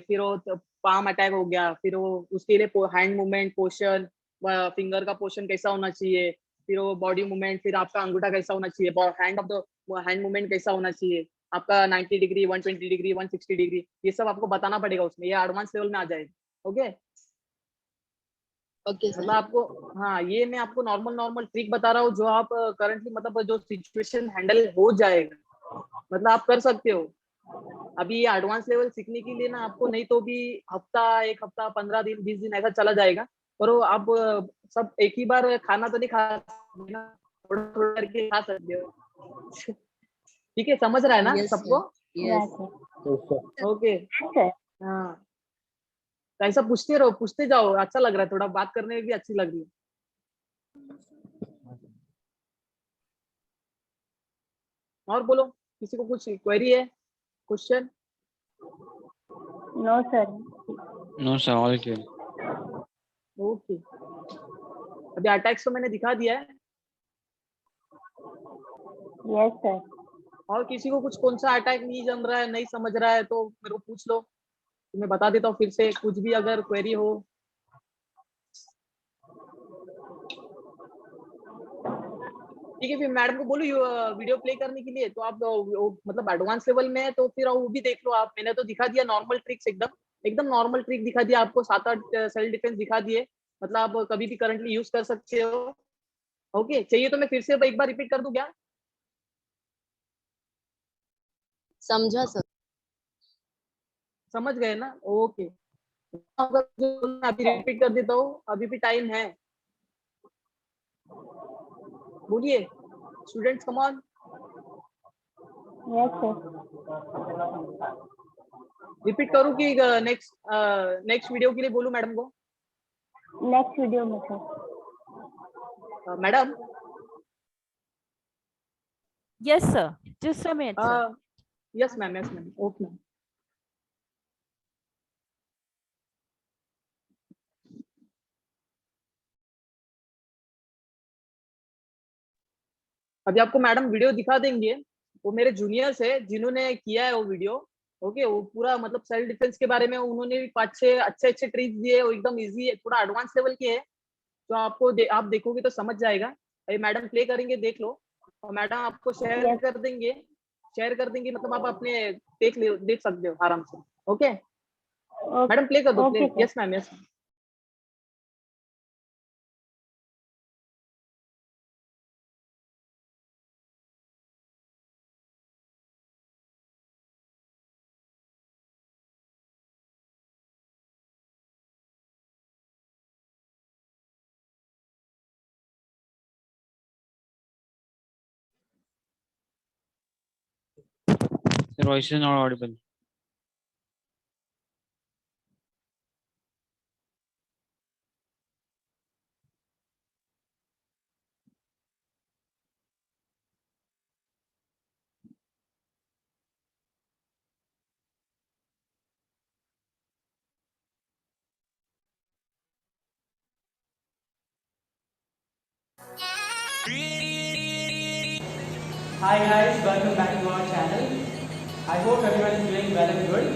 फिर वो पाम अटैक हो गया, फिर वो उसके लिए हैंड मूवमेंट पोर्शन, फिंगर का पोर्शन कैसा होना चाहिए, फिर वो बॉडी मूवमेंट, फिर आपका अंगूठा कैसा होना चाहिए, hand of the hand movement कैसा होना चाहिए आपका, 90 डिग्री 120 डिग्री 160 डिग्री, ये सब आपको बताना पड़ेगा उसमें, ये एडवांस लेवल में आ जाएगा। ओके ओके मतलब सर। आपको, हाँ ये मैं आपको नॉर्मल नॉर्मल ट्रिक बता रहा हूँ जो आप करंटली मतलब जो सिचुएशन हैंडल हो जाएगा, मतलब आप कर सकते हो। अभी ये एडवांस लेवल सीखने के लिए ना आपको नहीं तो भी हफ्ता, एक हफ्ता, 15 दिन 20 दिन ऐसा चला जाएगा, पर वो आप सब एक ही बार खाना तो नहीं खा सकते ना, थोड़ा थोड़ा करके खा सकते हो। ठीक है, समझ रहा है ना यस सबको? Sir. Yes yes. Sir. Okay yes sir. हाँ, तो ऐसा पूछते रहो, पूछते जाओ, अच्छा लग रहा है, थोड़ा बात करने में भी अच्छी लग रही है। और बोलो, किसी को कुछ क्वेरी है, question? No sir. No, sir. All clear. Okay अभी अटैक्स तो मैंने दिखा दिया है, यस सर। और किसी को कुछ कौन सा अटैक नहीं जम रहा है, नहीं समझ रहा है तो मेरे को पूछ लो, तो मैं बता देता हूँ फिर से, कुछ भी अगर क्वेरी हो। ठीक है, फिर मैडम को बोलो वीडियो प्ले करने के लिए, तो आप मतलब एडवांस लेवल में है तो फिर वो भी देख लो आप, मैंने तो दिखा दिया नॉर्मल ट्रिक्स, एकदम एकदम नॉर्मल ट्रिक दिखा दिया आपको, 7-8 सेल्फ डिफेंस दिखा दिए, मतलब आप कभी भी करंटली यूज कर सकते हो। ओके चाहिए तो मैं फिर से एक बार रिपीट कर दूं क्या? समझा सर। समझ गए ना? ओके अभी रिपीट कर देता हूँ, अभी भी टाइम है, बोलिए students, come on. Yes sir. Repeat करूँ कि नेक्स्ट वीडियो के लिए बोलूं मैडम को? नेक्स्ट वीडियो में sir. Madam, Yes, sir. Just a minute, sir. Yes ma'am, yes ma'am, okay ma'am. अभी आपको मैडम वीडियो दिखा देंगे, वो मेरे जूनियर्स है जिन्होंने किया है वो वीडियो। ओके, वो पूरा मतलब सेल्फ डिफेंस के बारे में उन्होंने भी 5-6 अच्छे ट्रिक्स दिए, वो एकदम इजी है, थोड़ा एडवांस लेवल के है। तो आप देखोगे तो समझ जाएगा। अभी मैडम प्ले करेंगे, देख लो, और मैडम आपको शेयर कर देंगे, मतलब आप अपने देख सकते हो आराम से। ओके मैडम, प्ले कर दो, play. Yes ma'am, yes. Your voice is not audible. Hi guys, welcome back to our channel. I hope everyone is doing well and good.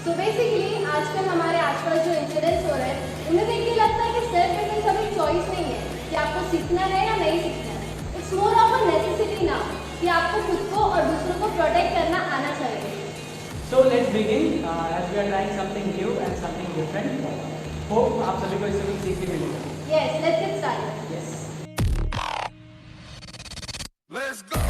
So basically आजकल हमारे आसपास जो इंसिडेंट्स हो रहे हैं उन्हें देख के लगता है कि सेल्फ डिफेंस अभी चॉइस नहीं है कि आपको सीखना है या नहीं सीखना है। It's more of a necessity now कि आपको खुद को और दूसरों को प्रोटेक्ट करना आना चाहिए। So let's begin as we are trying something new and something different. Hope आप सभी को इससे कुछ सीख के मिलेगा। Yes, let's get started. Yes. Let's go.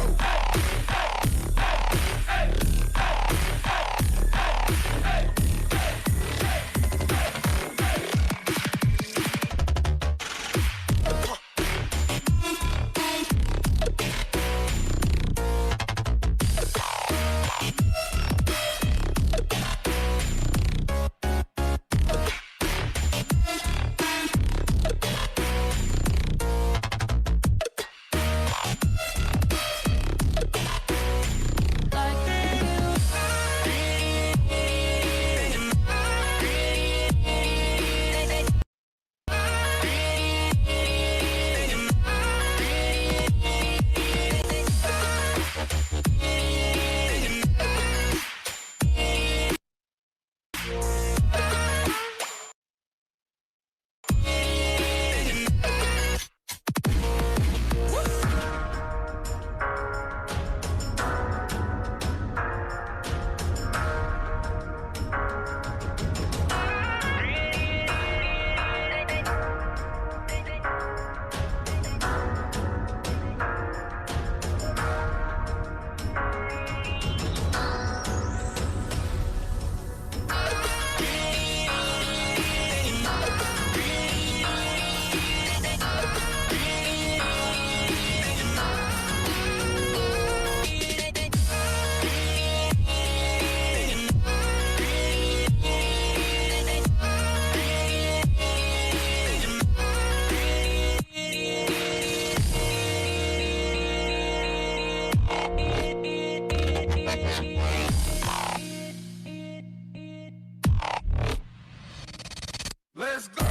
Let's go.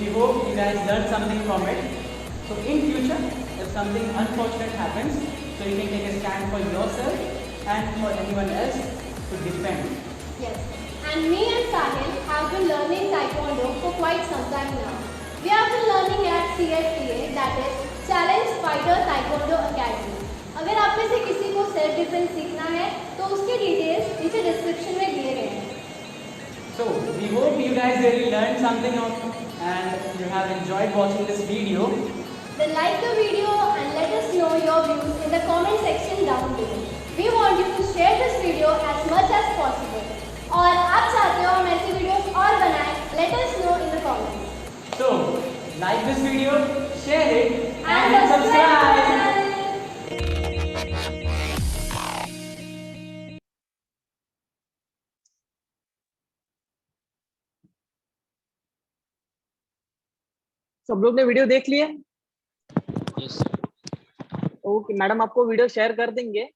We hope you guys learned something from it. So in future, if something unfortunate happens, so you can take a stand for yourself and for anyone else to defend. Yes. And me and Sahil have been learning Taekwondo for quite some time now. We have been learning at CFTA, that is Challenge Fighter Taekwondo Academy. अगर आप में से किसी को self defence सीखना है तो उसके डिटेल्स नीचे डिस्क्रिप्शन में दिए गए हैं. So we hope you guys really learned something and you have enjoyed watching this video. Then like the video and let us know your views in the comment section down below. We want you to share this video as much as possible. और आप चाहते हो हम ऐसी videos और बनाएं? Let us know in the comments. So like this video, share it And subscribe. सब लोग ने वीडियो देख लिया? यस ओके मैडम आपको वीडियो शेयर कर देंगे.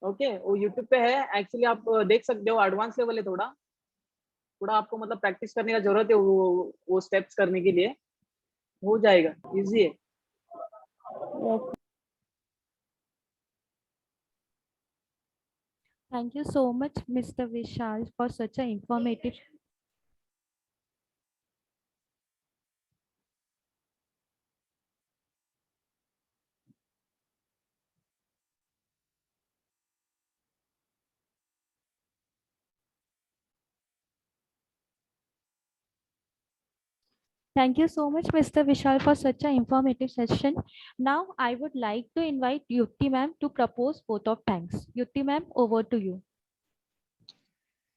ओके वो यूट्यूब पे है एक्चुअली, आप देख सकते हो. एडवांस लेवल है, थोड़ा आपको मतलब प्रैक्टिस करने का जरूरत है वो स्टेप्स करने के लिए. हो जाएगा, इजी है. Thank you so much, Mr. Vishal, for such an informative. Thank you so much, Mr. Vishal, for such an informative session. Now, I would like to invite Yutti ma'am to propose vote of thanks. Yutti ma'am, over to you.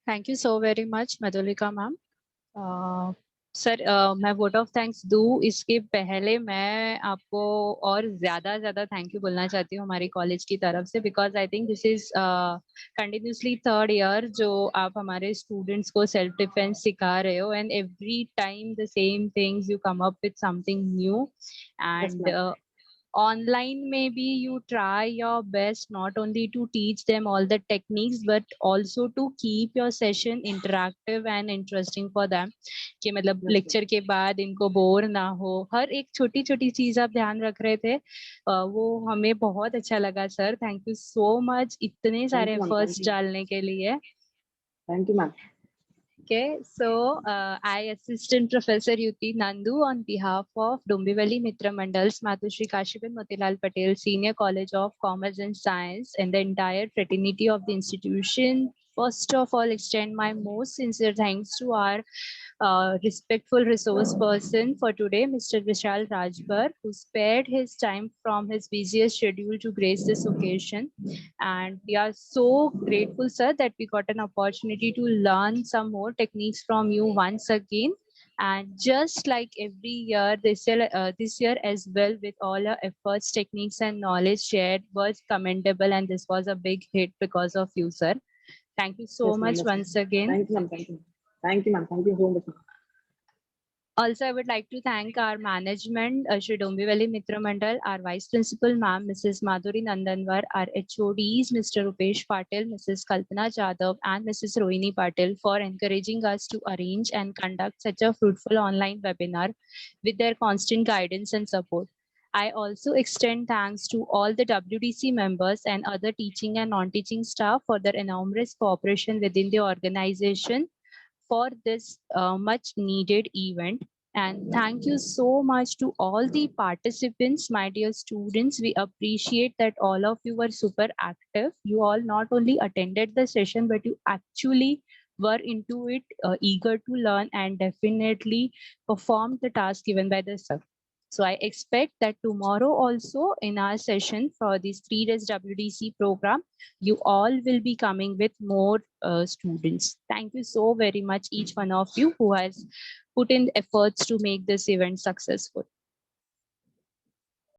Thank you so very much Madhulika ma'am. Sir मैं vote of thanks दूँ इसके पहले मैं आपको और ज़्यादा thank you बोलना चाहती हूँ हमारी कॉलेज की तरफ से, because I think this is continuously 3rd year जो आप हमारे स्टूडेंट्स को सेल्फ डिफेंस सिखा रहे हो, and every time the same things you come up with something new. And online maybe you try your best not only to teach them all the techniques but also to keep your session interactive and interesting for them, कि मतलब lecture के बाद इनको bore ना हो. हर एक छोटी छोटी चीज आप ध्यान रख रहे थे, वो हमें बहुत अच्छा लगा sir. Thank you so much इतने सारे एफर्ट्स डालने के लिए. Thank you ma'am. Okay, so I, Assistant Professor Yutti Nandu, on behalf of Dombivali Mitra Mandals, Matushri Kashiban Motilal Patel Senior College of Commerce and Science, and the entire fraternity of the institution, first of all extend my most sincere thanks to our respectful resource person for today, Mr. Vishal Rajbar, who spared his time from his busiest schedule to grace this occasion. And we are so grateful, sir, that we got an opportunity to learn some more techniques from you once again. And just like every year, this year as well, with all your efforts, techniques, and knowledge shared was commendable, and this was a big hit because of you, sir. Thank you so much once again. Thank you, ma'am. Thank you. Thank you, ma'am. Thank you so much. Also, I would like to thank our management, Shri Dombivali Mitra Mandal, our Vice Principal, ma'am, Mrs. Madhuri Nandanwar, our HODs, Mr. Rupesh Patil, Mrs. Kalpana Jadhav, and Mrs. Rohini Patil for encouraging us to arrange and conduct such a fruitful online webinar with their constant guidance and support. I also extend thanks to all the WDC members and other teaching and non-teaching staff for their enormous cooperation within the organization for this much needed event. And thank you so much to all the participants, my dear students. We appreciate that all of you were super active. You all not only attended the session, but you actually were into it, eager to learn, and definitely performed the task given by the sir. So I expect that tomorrow also in our session for this 3 days WDC program, you all will be coming with more students. Thank you so very much, each one of you who has put in efforts to make this event successful.